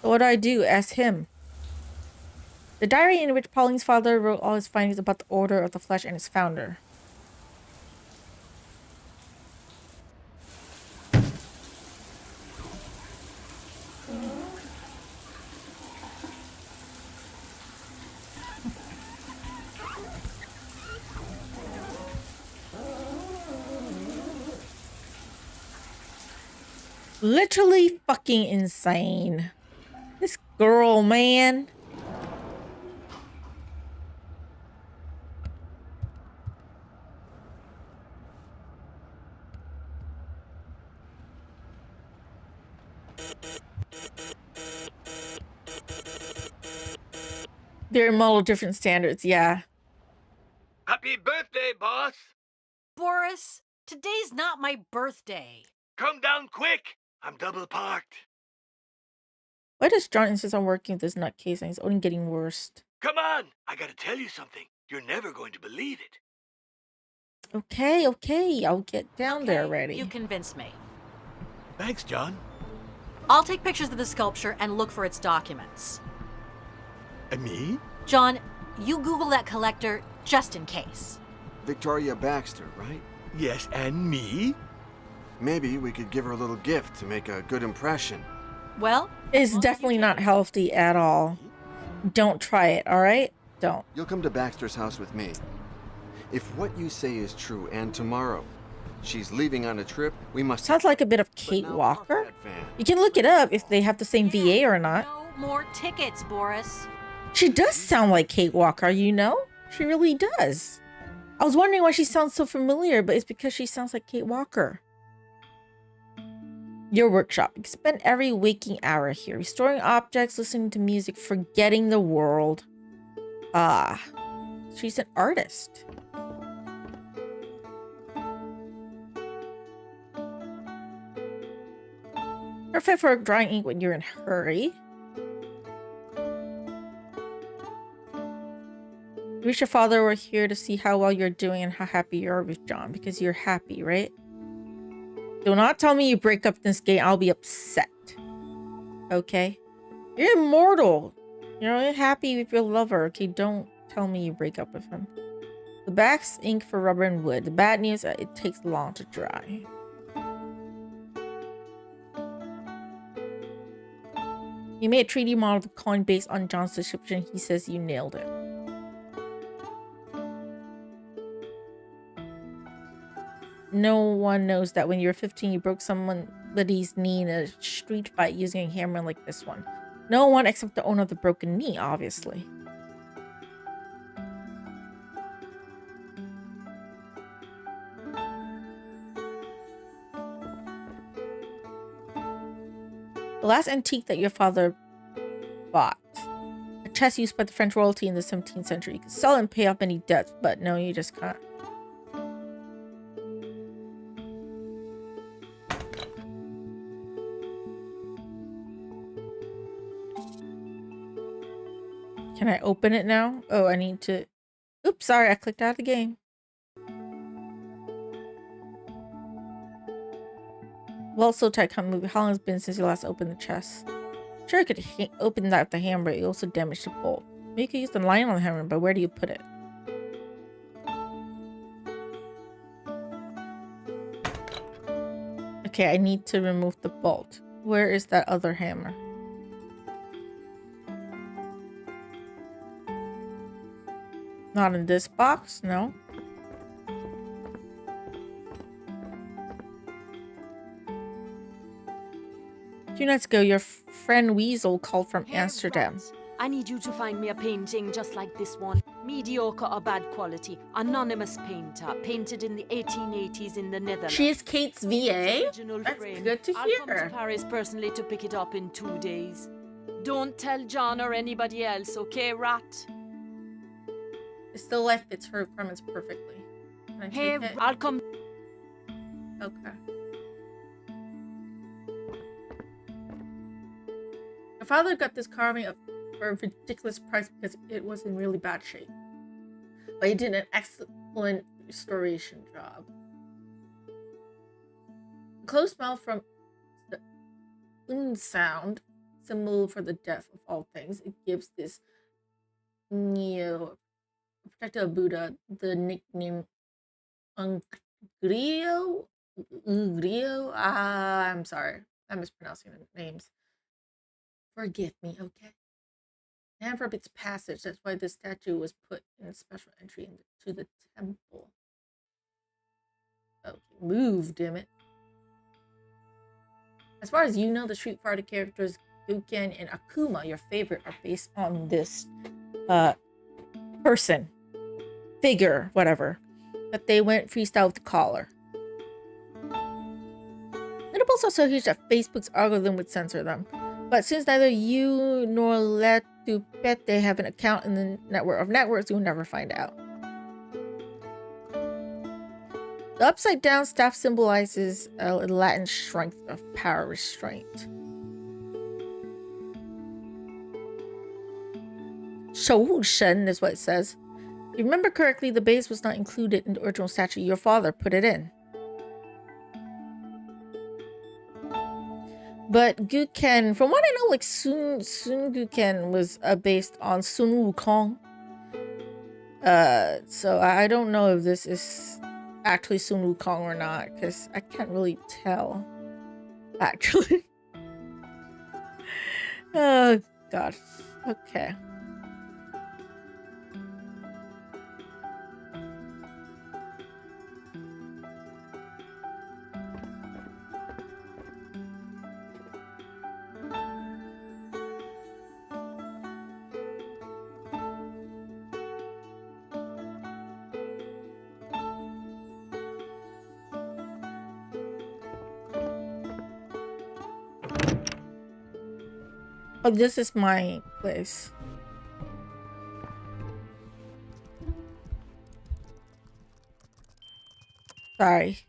What do I do? Ask him. The diary in which Pauline's father wrote all his findings about the Order of the Flesh and its founder. Literally fucking insane. This girl, man. They're model different standards, yeah. Happy birthday, boss! Boris, today's not my birthday. Come down quick! I'm double parked. Why does John insist on working with this nutcase and it's only getting worse? Come on! I gotta tell you something. You're never going to believe it. Okay, I'll get down there already. You convinced me. Thanks, John. I'll take pictures of the sculpture and look for its documents. And me? John, you Google that collector just in case. Victoria Baxter, right? Yes, and me? Maybe we could give her a little gift to make a good impression. Well, It's definitely not healthy at all. Don't try it, alright? Don't. You'll come to Baxter's house with me. If what you say is true, and tomorrow she's leaving on a trip, we must... Sounds like a bit of But Kate now Walker. park that van. You can look it up if they have the same VA or not. no more tickets, Boris. She does sound like Kate Walker, you know? She really does. I was wondering why she sounds so familiar, but it's because she sounds like Kate Walker. Your workshop. You can spend every waking hour here, restoring objects, listening to music, forgetting the world. Ah, she's an artist. Perfect for drawing ink when you're in a hurry. I wish your father were here to see how well you're doing and how happy you are with John, because you're happy, right? Do not tell me you break up this game. I'll be upset. Okay? You're immortal. You're happy with your lover. Okay, don't tell me you break up with him. The back's ink for rubber and wood. The bad news is it takes long to dry. You made a 3D model of the coin based on John's description. He says you nailed it. No one knows that when you were 15, you broke somebody's knee in a street fight using a hammer like this one. No one except the owner of the broken knee, obviously. The last antique that your father bought. A chest used by the French royalty in the 17th century. You could sell it and pay off any debts, but no, you just can't. Can I open it now? Oh, I need to... Oops, sorry, I clicked out of the game. Well, so tight, can't move. How long has it been since you last opened the chest? Sure, I could open that with the hammer, but you also damaged the bolt. Maybe you could use the line on the hammer, but where do you put it? Okay, I need to remove the bolt. Where is that other hammer? Not in this box, no. A few nights ago, your friend Weasel called from Amsterdam. I need you to find me a painting just like this one. Mediocre or bad quality. Anonymous painter. Painted in the 1880s in the Netherlands. She is Kate's VA? Original That's frame. good to I'll come hear. to Paris personally to pick it up in 2 days. Don't tell John or anybody else, okay, rat? It still life fits her requirements perfectly. Can I Hey, take it? I'll come. Okay. My father got this carving for a ridiculous price because it was in really bad shape. But he did an excellent restoration job. A close mouth from the sound, symbol for the death of all things. It gives this Neo, protector of Buddha, the nickname Ungrio? Ungrio? I'm sorry. I'm mispronouncing the names. Forgive me, okay? And from its passage, that's why this statue was put in a special entry into the temple. Okay, move, damn it. As far as you know, the Street Fighter characters Guken and Akuma, your favorite, are based on this person, figure, whatever. But they went freestyle with the collar. Notables also huge that Facebook's algorithm would censor them. But since neither you nor Letupete have an account in the network of networks, you'll never find out. The upside down staff symbolizes a Latin strength of power restraint. Shou-shen is what it says. If you remember correctly, the base was not included in the original statue. Your father put it in. But Guken, from what I know, like Sun Guken was based on Sun Wukong. So I don't know if this is actually Sun Wukong or not, because I can't really tell. Actually. Oh god. Okay. Oh, this is my place. Sorry.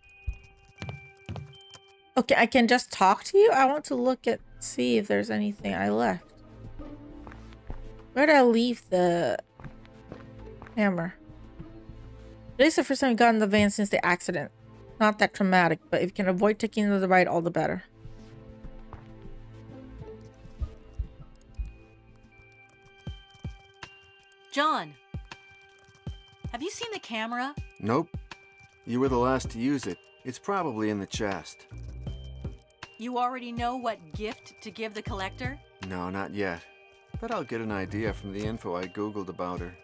Okay, I can just talk to you? I want to look at, see if there's anything I left. Where did I leave the hammer? Today's the first time I got in the van since the accident. Not that traumatic, but if you can avoid taking the ride, all the better. John, have you seen the camera? Nope. You were the last to use it. It's probably in the chest. You already know what gift to give the collector? No, not yet. But I'll get an idea from the info I googled about her.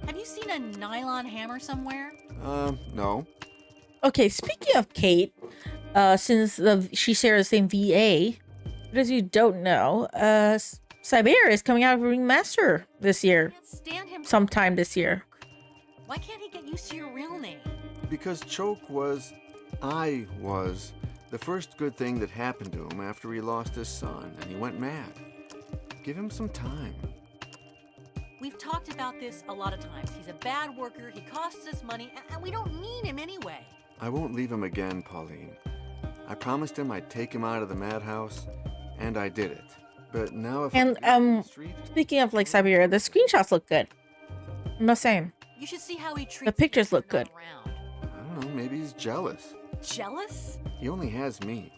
Have you seen a nylon hammer somewhere? No. Okay, speaking of Kate, since she shares the same VA, for those of you who don't know, Siberia is coming out of Ringmaster this year. Can't stand him. Sometime this year. Why can't he get used to your real name? Because I was, the first good thing that happened to him after he lost his son and he went mad. Give him some time. We've talked about this a lot of times. He's a bad worker, he costs us money, and we don't need him anyway. I won't leave him again, Pauline. I promised him I'd take him out of the madhouse, and I did it. But now if speaking of like Siberia, the screenshots look good. I'm not saying. You should see how he treats the pictures look good. I don't know, maybe he's jealous. Jealous? He only has me.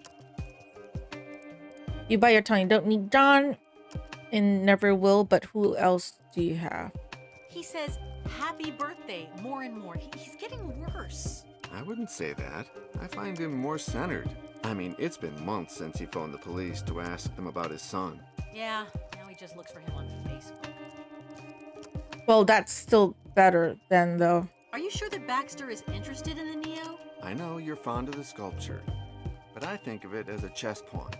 You bite your tongue. You don't need John and never will, but who else do you have? He says, happy birthday, more and more. He's getting worse. I wouldn't say that. I find him more centered. I mean, it's been months since he phoned the police to ask them about his son. Yeah, now he just looks for him on Facebook. Well, that's still better than though. Are you sure that Baxter is interested in the Neo? I know you're fond of the sculpture, but I think of it as a chess pawn.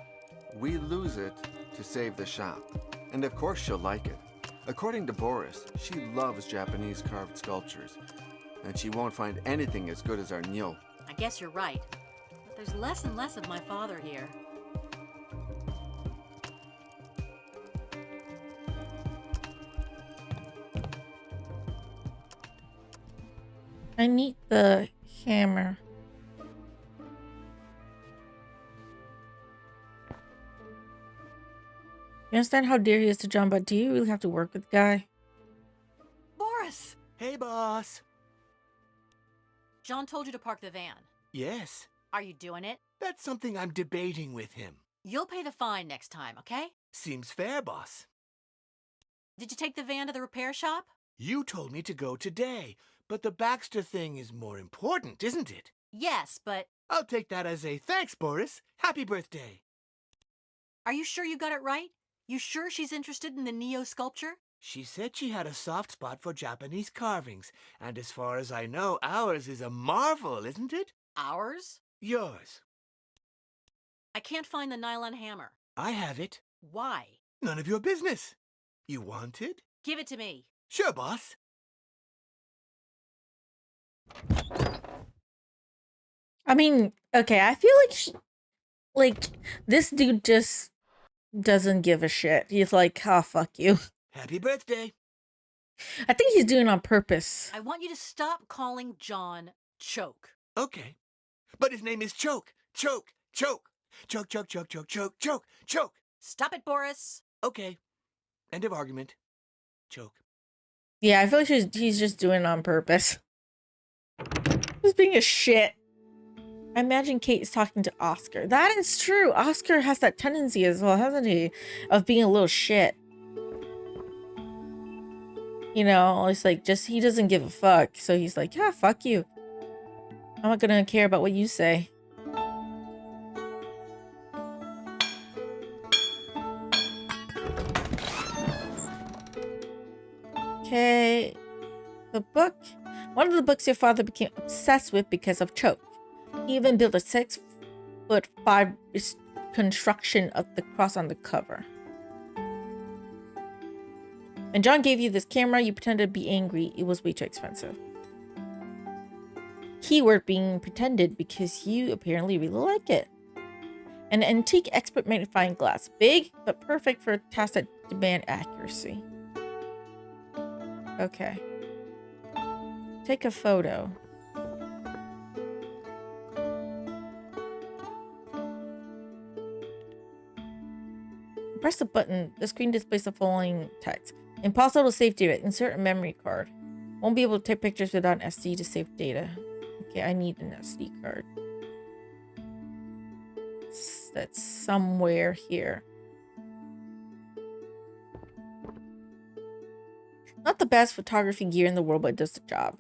We lose it to save the shop. And of course she'll like it. According to Boris, she loves Japanese carved sculptures, and she won't find anything as good as our Nyo. I guess you're right. But there's less and less of my father here. I need the hammer. You understand how dear he is to John, but do you really have to work with the guy? Boris! Hey, boss. John told you to park the van. Yes. Are you doing it? That's something I'm debating with him. You'll pay the fine next time, okay? Seems fair, boss. Did you take the van to the repair shop? You told me to go today, but the Baxter thing is more important, isn't it? Yes, but I'll take that as a thanks, Boris. Happy birthday. are you sure you got it right? You sure she's interested in the Neo sculpture? She said she had a soft spot for Japanese carvings, and as far as I know, ours is a marvel, isn't it? Ours? Yours. I can't find the nylon hammer. I have it. Why? None of your business. You want it? Give it to me. Sure, boss. I mean, okay, I feel like this dude just doesn't give a shit. He's like, oh, fuck you. Happy birthday. I think he's doing it on purpose. I want you to stop calling John Choke. Okay. But his name is Choke. Choke. Choke. Choke, choke, choke, choke, choke, choke, choke. Stop it, Boris. Okay. End of argument. Choke. Yeah, I feel like he's just doing it on purpose. He's being a shit. I imagine Kate is talking to Oscar. That is true. Oscar has that tendency as well, hasn't he? Of being a little shit. You know, it's like just he doesn't give a fuck. So he's like, yeah, fuck you. I'm not gonna care about what you say. Okay. The book. One of the books your father became obsessed with because of Choke. He even built a 6'5" construction of the cross on the cover. When John gave you this camera, you pretended to be angry. It was way too expensive. Keyword being pretended because you apparently really like it. An antique expert magnifying glass. Big, but perfect for tasks that demand accuracy. Okay. Take a photo. Press the button. The screen displays the following text. Impossible to save data. Insert a memory card. Won't be able to take pictures without an SD to save data. Okay, I need an SD card. That's somewhere here. Not the best photography gear in the world, but it does the job.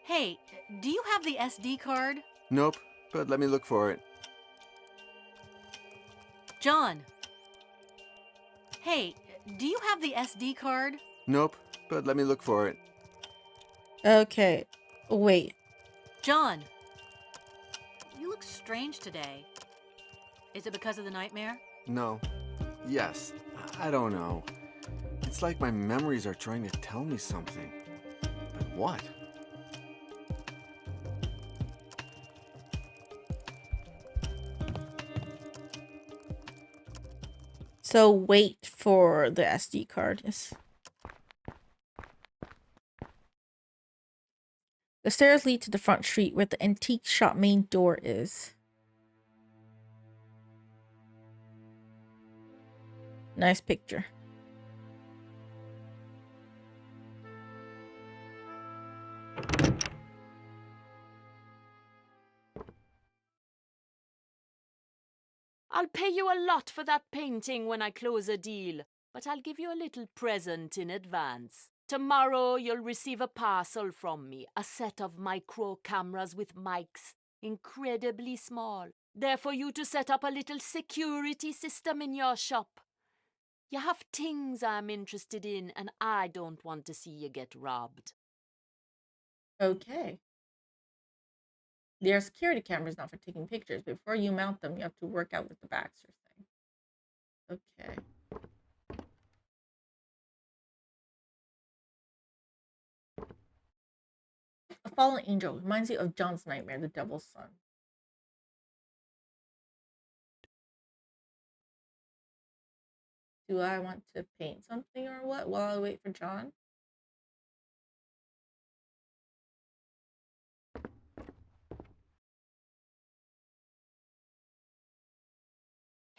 Hey, do you have the SD card? Nope, but let me look for it. John. Hey, do you have the SD card? Nope, but let me look for it. Okay. Wait. John. You look strange today. Is it because of the nightmare? No. Yes. I don't know. It's like my memories are trying to tell me something. But what? So wait for the SD card. Yes. The stairs lead to the front street where the antique shop main door is. Nice picture. I'll pay you a lot for that painting when I close a deal, but I'll give you a little present in advance. Tomorrow you'll receive a parcel from me, a set of micro cameras with mics, incredibly small. They're for you to set up a little security system in your shop. You have things I'm interested in, and I don't want to see you get robbed. Okay. There are security cameras not for taking pictures. Before you mount them, you have to work out with the Baxter thing. Okay. A fallen angel reminds you of John's nightmare, the devil's son. Do I want to paint something or what while I wait for John?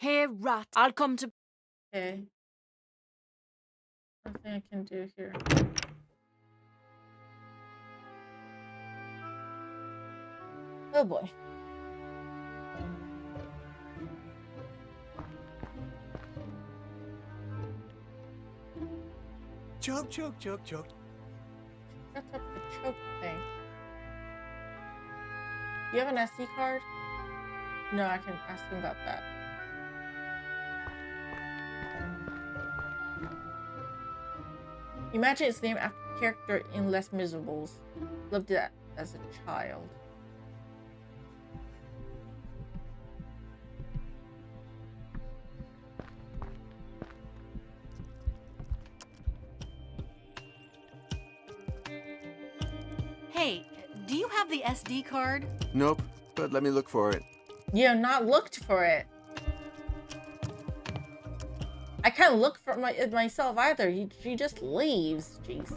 Hey, rat, I'll come to... Okay. Nothing I can do here. Oh boy. Choke, choke, choke, choke. That's up the choke thing. You have an SD card? No, I can ask him about that. Imagine its name after character in Les Miserables. Loved that as a child. Hey, do you have the SD card? Nope, but let me look for it. You have not looked for it. I can't look for it myself either. She just leaves. Jeez.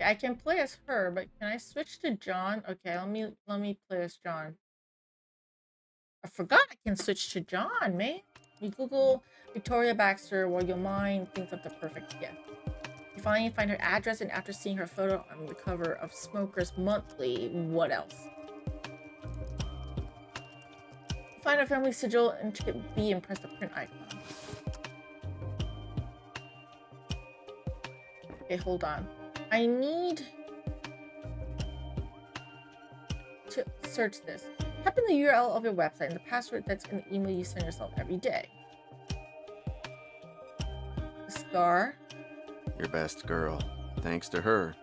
I can play as her, but can I switch to John? Okay, let me play as John. I forgot I can switch to John, man. You Google Victoria Baxter while your mind thinks of the perfect gift. You finally find her address, and after seeing her photo on the cover of Smokers Monthly, what else? Find her family sigil and check B and press the print icon. Okay, hold on. I need to search this. Type in the URL of your website and the password that's in the email you send yourself every day. Scar. Your best girl. Thanks to her,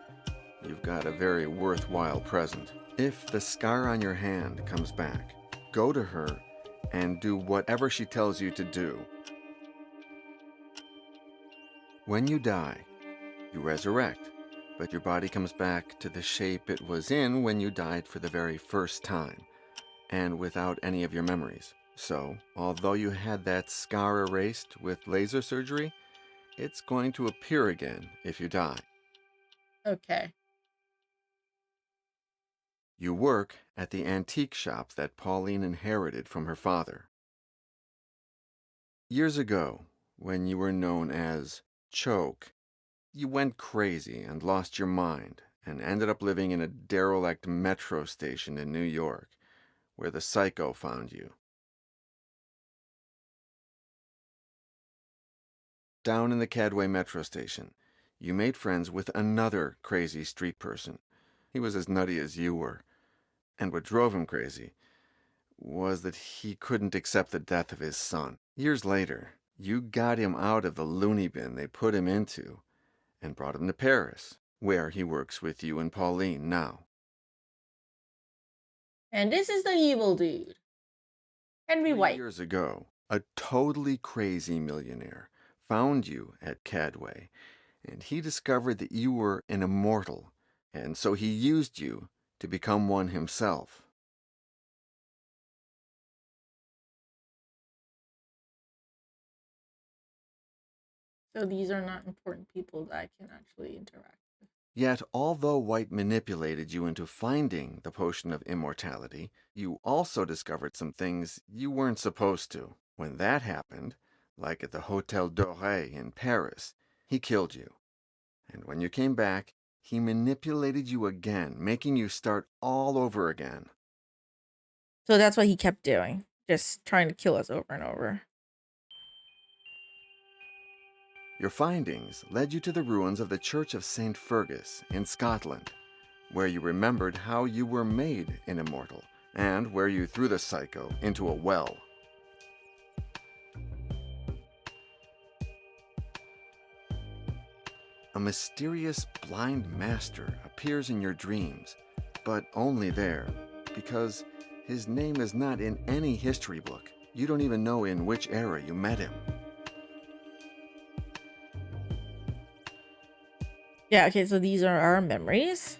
you've got a very worthwhile present. If the scar on your hand comes back, go to her and do whatever she tells you to do. When you die, you resurrect, but your body comes back to the shape it was in when you died for the very first time, and without any of your memories. So, although you had that scar erased with laser surgery, it's going to appear again if you die. Okay. You work at the antique shop that Pauline inherited from her father. Years ago, when you were known as Choke, you went crazy and lost your mind and ended up living in a derelict metro station in New York, where the psycho found you. Down in the Cadway metro station, you made friends with another crazy street person. He was as nutty as you were, and what drove him crazy was that he couldn't accept the death of his son. Years later, you got him out of the loony bin they put him into and brought him to Paris, where he works with you and Pauline now. And this is the evil dude. Henry White. 3 years ago, a totally crazy millionaire found you at Cadway, and he discovered that you were an immortal, and so he used you to become one himself. So these are not important people that I can actually interact with. Yet, although White manipulated you into finding the potion of immortality, you also discovered some things you weren't supposed to. When that happened, like at the Hotel Doré in Paris, he killed you. And when you came back, he manipulated you again, making you start all over again. So that's what he kept doing. Just trying to kill us over and over. Your findings led you to the ruins of the Church of St. Fergus in Scotland, where you remembered how you were made an immortal, and where you threw the psycho into a well. A mysterious blind master appears in your dreams, but only there, because his name is not in any history book. You don't even know in which era you met him. Yeah, okay, so these are our memories.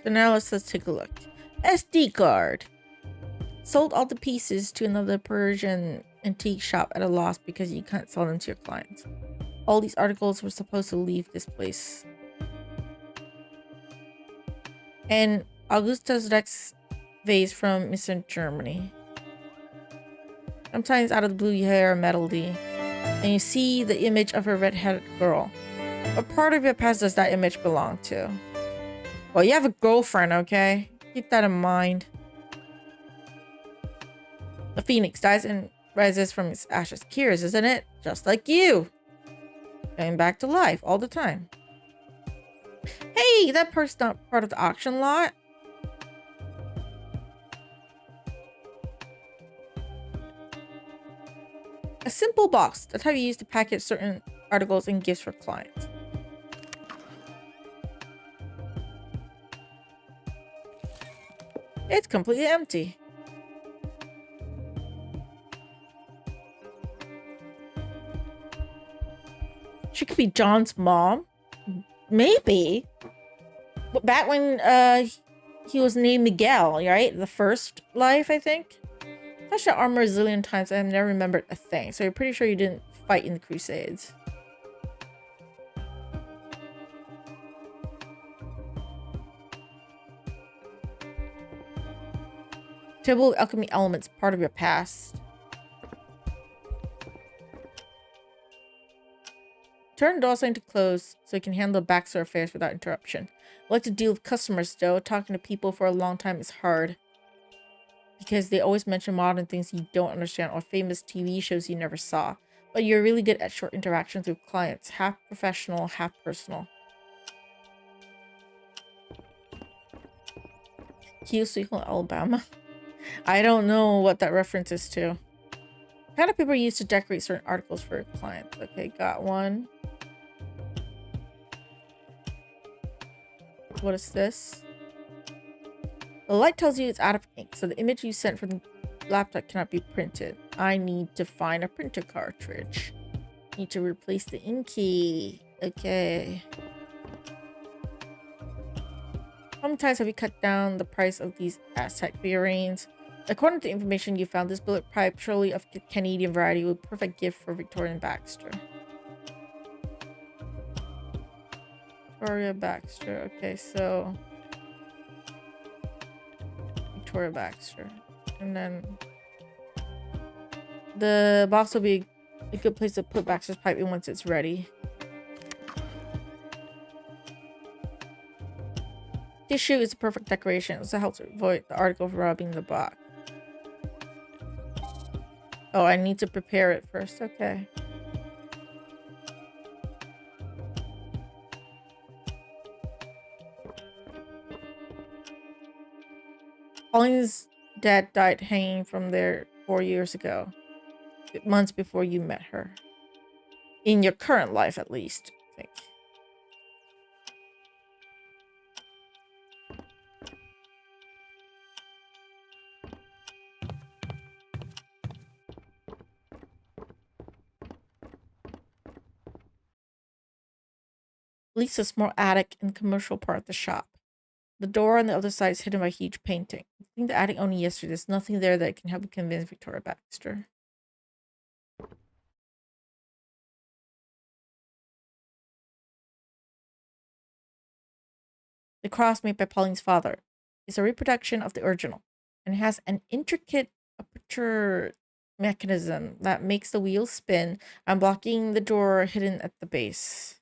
So now let's take a look. SD card. sold all the pieces to another Persian antique shop at a loss because you can't sell them to your clients. All these articles were supposed to leave this place. And Augustus Rex vase from Mr. Germany. Sometimes out of the blue you hear a melody, and you see the image of a red-headed girl. What part of your past does that image belong to? Well, you have a girlfriend, okay? Keep that in mind. The phoenix dies and rises from its ashes. Curious, isn't it? Just like you. Coming back to life all the time. Hey, that perk's not part of the auction lot. A simple box. That's how you use to package certain articles and gifts for clients. It's completely empty. She could be John's mom. Maybe. But back when he was named Miguel, right? The first life, I think. I touched that armor a zillion times. I've never remembered a thing. So you're pretty sure you didn't fight in the Crusades. Table of alchemy elements, part of your past. Turn the door sign to close so you can handle backstore affairs without interruption. I like to deal with customers though. Talking to people for a long time is hard. Because they always mention modern things you don't understand or famous TV shows you never saw. But you're really good at short interactions with clients. Half professional, half personal. Sweet Alabama. I don't know what that reference is to. What kind of paper used to decorate certain articles for clients? Okay, got one. What is this? The light tells you it's out of ink, so the image you sent from the laptop cannot be printed. I need to find a printer cartridge. Need to replace the inky. Okay. How many times have you cut down the price of these Aztec figurines? According to the information you found, this bullet pipe, surely of the Canadian variety, would be a perfect gift for Victoria Baxter. Victoria Baxter. Okay, so Victoria Baxter. And then the box will be a good place to put Baxter's pipe in once it's ready. Tissue is a perfect decoration. It also helps avoid the article from rubbing the box. Oh, I need to prepare it first. Okay. Pauline's dad died hanging from there 4 years ago. Months before you met her. In your current life, at least, I think. At least a small attic in the commercial part of the shop. The door on the other side is hidden by a huge painting. I think the attic only yesterday. There's nothing there that can help you convince Victoria Baxter. The cross made by Pauline's father is a reproduction of the original and has an intricate aperture mechanism that makes the wheels spin, unblocking the door hidden at the base.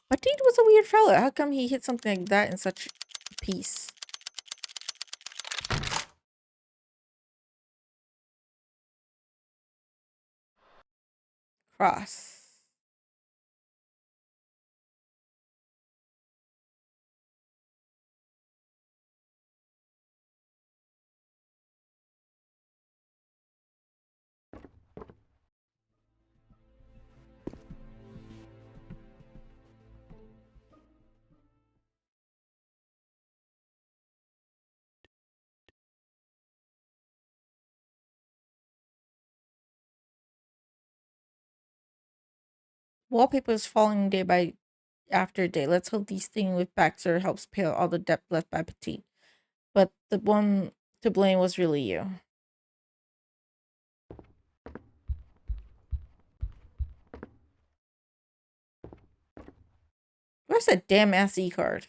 But Dean was a weird fellow. How come he hit something like that in such a piece? Cross. Wallpaper is falling day by after day. Let's hope these thing with Baxter helps pay all the debt left by Petit. But the one to blame was really you. Where's that damn SD card?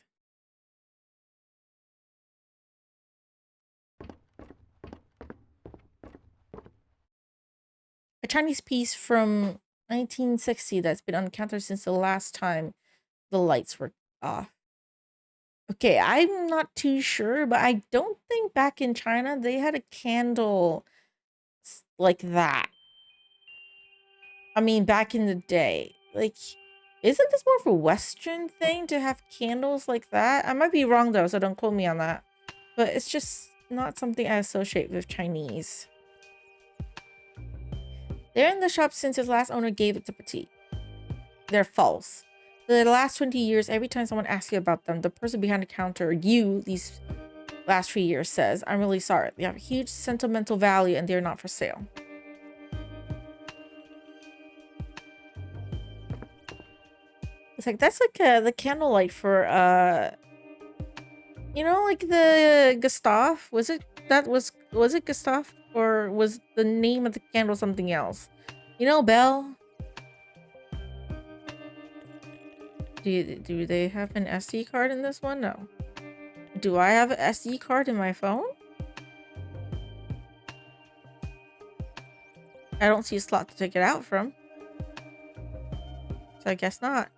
A Chinese piece from 1960 that's been uncounted since the last time the lights were off. Okay, I'm not too sure, but I don't think back in China they had a candle like that. I mean, back in the day. Like, isn't this more of a Western thing to have candles like that? I might be wrong though, so don't quote me on that. But it's just not something I associate with Chinese. They're in the shop since his last owner gave it to Petit. They're false. For the last 20 years, every time someone asks you about them, the person behind the counter, you, these last 3 years, says, I'm really sorry. They have a huge sentimental value and they're not for sale. It's like, that's like the candlelight for, you know, like the Gustav? Was it Gustav? Or was the name of the candle something else? You know, Belle? Do they have an SD card in this one? No. Do I have an SD card in my phone? I don't see a slot to take it out from. So I guess not.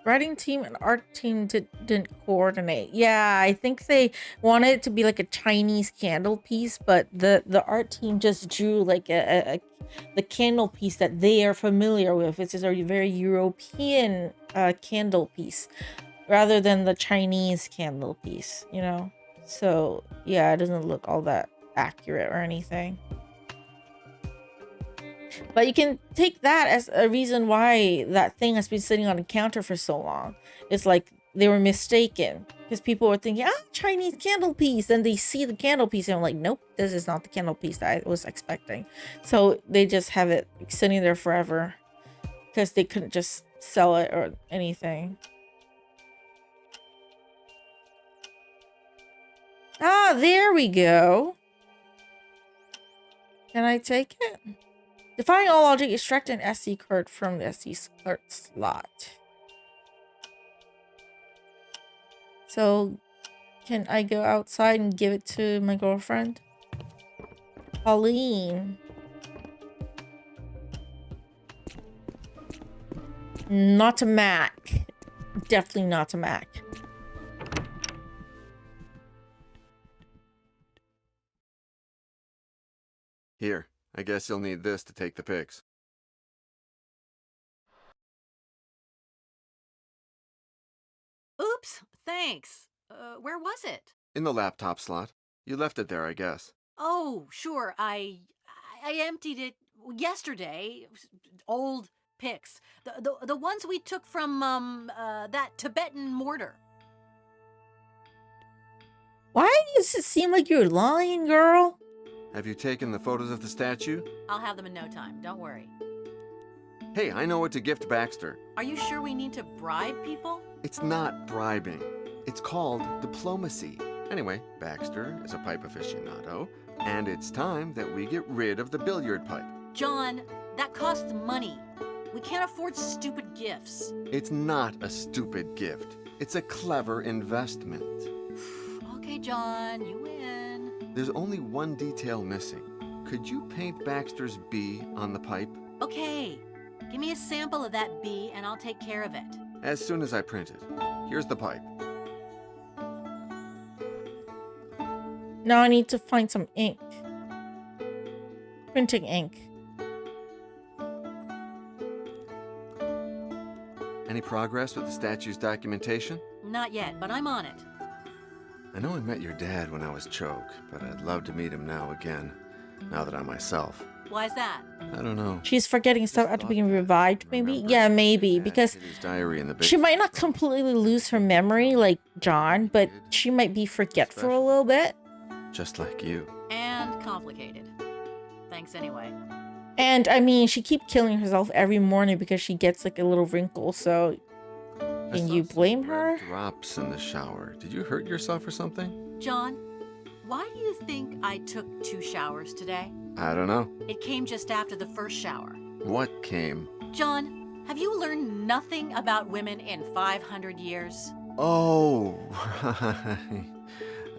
Writing team and art team didn't coordinate. Yeah, I think they wanted it to be like a Chinese candle piece, but the art team just drew like the candle piece that they are familiar with. It's just a very European candle piece rather than the Chinese candle piece, you know? So yeah, it doesn't look all that accurate or anything. But you can take that as a reason why that thing has been sitting on the counter for so long. It's like they were mistaken because people were thinking, Chinese candle piece. Then they see the candle piece and I'm like, nope, this is not the candle piece that I was expecting. So they just have it sitting there forever because they couldn't just sell it or anything. Ah, there we go. Can I take it? Defying all logic, extract an SD card from the SD card slot. So, can I go outside and give it to my girlfriend? Pauline. Not a Mac. Definitely not a Mac. Here, I guess you'll need this to take the pics. Oops, thanks. Where was it? In the laptop slot. You left it there, I guess. Oh, sure. I emptied it yesterday. Old pics. The ones we took from that Tibetan mortar. Why does it seem like you're lying, girl? Have you taken the photos of the statue? I'll have them in no time. Don't worry. Hey, I know what to gift Baxter. Are you sure we need to bribe people? It's not bribing. It's called diplomacy. Anyway, Baxter is a pipe aficionado, and it's time that we get rid of the billiard pipe. John, that costs money. We can't afford stupid gifts. It's not a stupid gift. It's a clever investment. Okay, John, you win. There's only one detail missing. Could you paint Baxter's bee on the pipe? Okay. Give me a sample of that bee and I'll take care of it. As soon as I print it. Here's the pipe. Now I need to find some ink. Printing ink. Any progress with the statue's documentation? Not yet, but I'm on it. I know I met your dad when I was Choke, but I'd love to meet him now again, now that I'm myself. Why's that? I don't know. She's forgetting stuff after being revived, maybe? Yeah, maybe, because His diary in the she might not completely lose her memory like John, but she might be forgetful a little bit. Just like you. And complicated. Thanks anyway. And, I mean, she keeps killing herself every morning because she gets, like, a little wrinkle, so... Can you blame her? Drops in the shower. Did you hurt yourself or something? John, why do you think I took 2 showers today? I don't know. It came just after the first shower. What came? John, have you learned nothing about women in 500 years? Oh,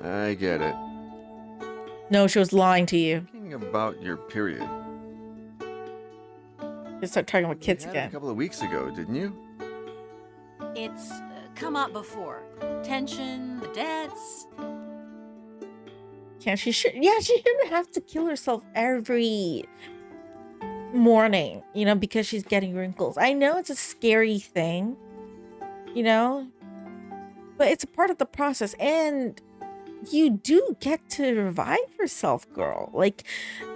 I get it. No, she was lying to you. Thinking about your period. You start talking about kids You had it again. a couple of weeks ago, didn't you? It's come up before. Tension, the debts. Yeah, she shouldn't have to kill herself every morning, you know, because she's getting wrinkles. I know it's a scary thing, you know, but it's a part of the process, and you do get to revive yourself, girl. Like,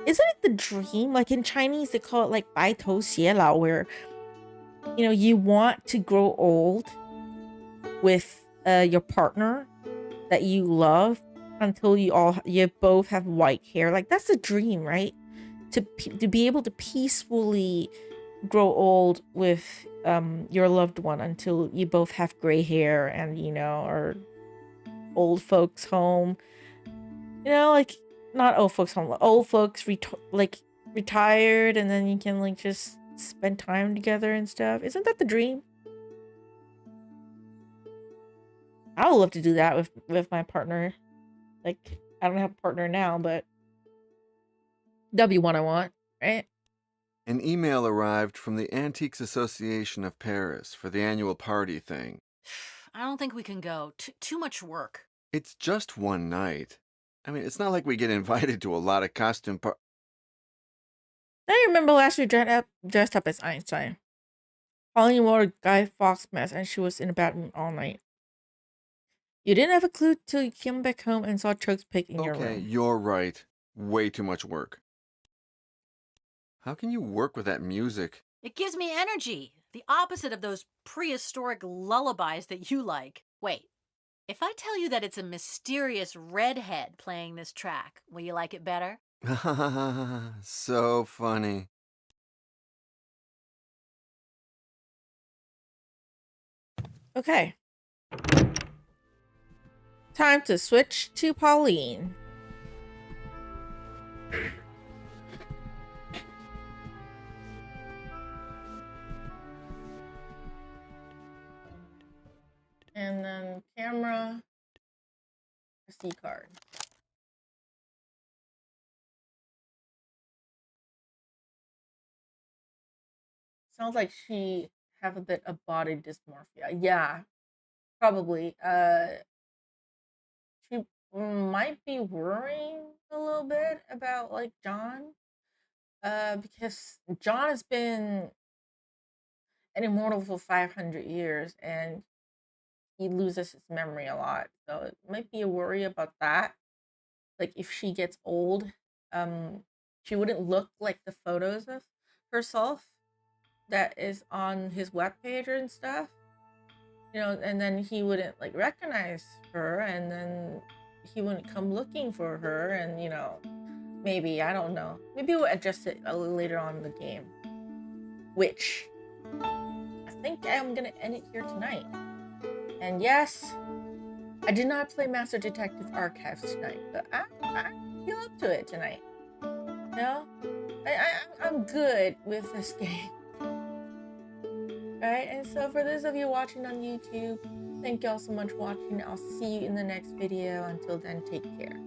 isn't it the dream? Like in Chinese, they call it like 白头偕老, where, you know, you want to grow old with your partner that you love until you both have white hair. Like, that's a dream, right? To be able to peacefully grow old with your loved one until you both have gray hair and, you know, or old folks home, you know, like, not old folks home, old folks retired, and then you can like just spend time together and stuff. Isn't that the dream? I would love to do that with my partner. Like, I don't have a partner now, but that'd be one I want, right? An email arrived from the Antiques Association of Paris for the annual party thing. I don't think we can go. Too much work. It's just one night. I mean, it's not like we get invited to a lot of costume I remember last year dressed up as Einstein. Pauline wore a Guy Fawkes mask and she was in a bad mood all night. You didn't have a clue till you came back home and saw Choke's pic in your room. Okay, you're right. Way too much work. How can you work with that music? It gives me energy. The opposite of those prehistoric lullabies that you like. Wait, if I tell you that it's a mysterious redhead playing this track, will you like it better? So funny. Okay. Time to switch to Pauline. And then camera, SD card. Sounds like she have a bit of body dysmorphia. Yeah, probably. She might be worrying a little bit about like John. Because John has been an immortal for 500 years and he loses his memory a lot. So it might be a worry about that. Like if she gets old, she wouldn't look like the photos of herself that is on his webpage and stuff. You know, and then he wouldn't like recognize her, and then he wouldn't come looking for her, and you know, maybe, I don't know. Maybe we'll adjust it a little later on in the game. Which I think I'm gonna end it here tonight. And yes, I did not play Master Detective Archives tonight, but I feel up to it tonight. You know? I'm good with this game. Alright, and so for those of you watching on YouTube, thank you all so much for watching. I'll see you in the next video. Until then, take care.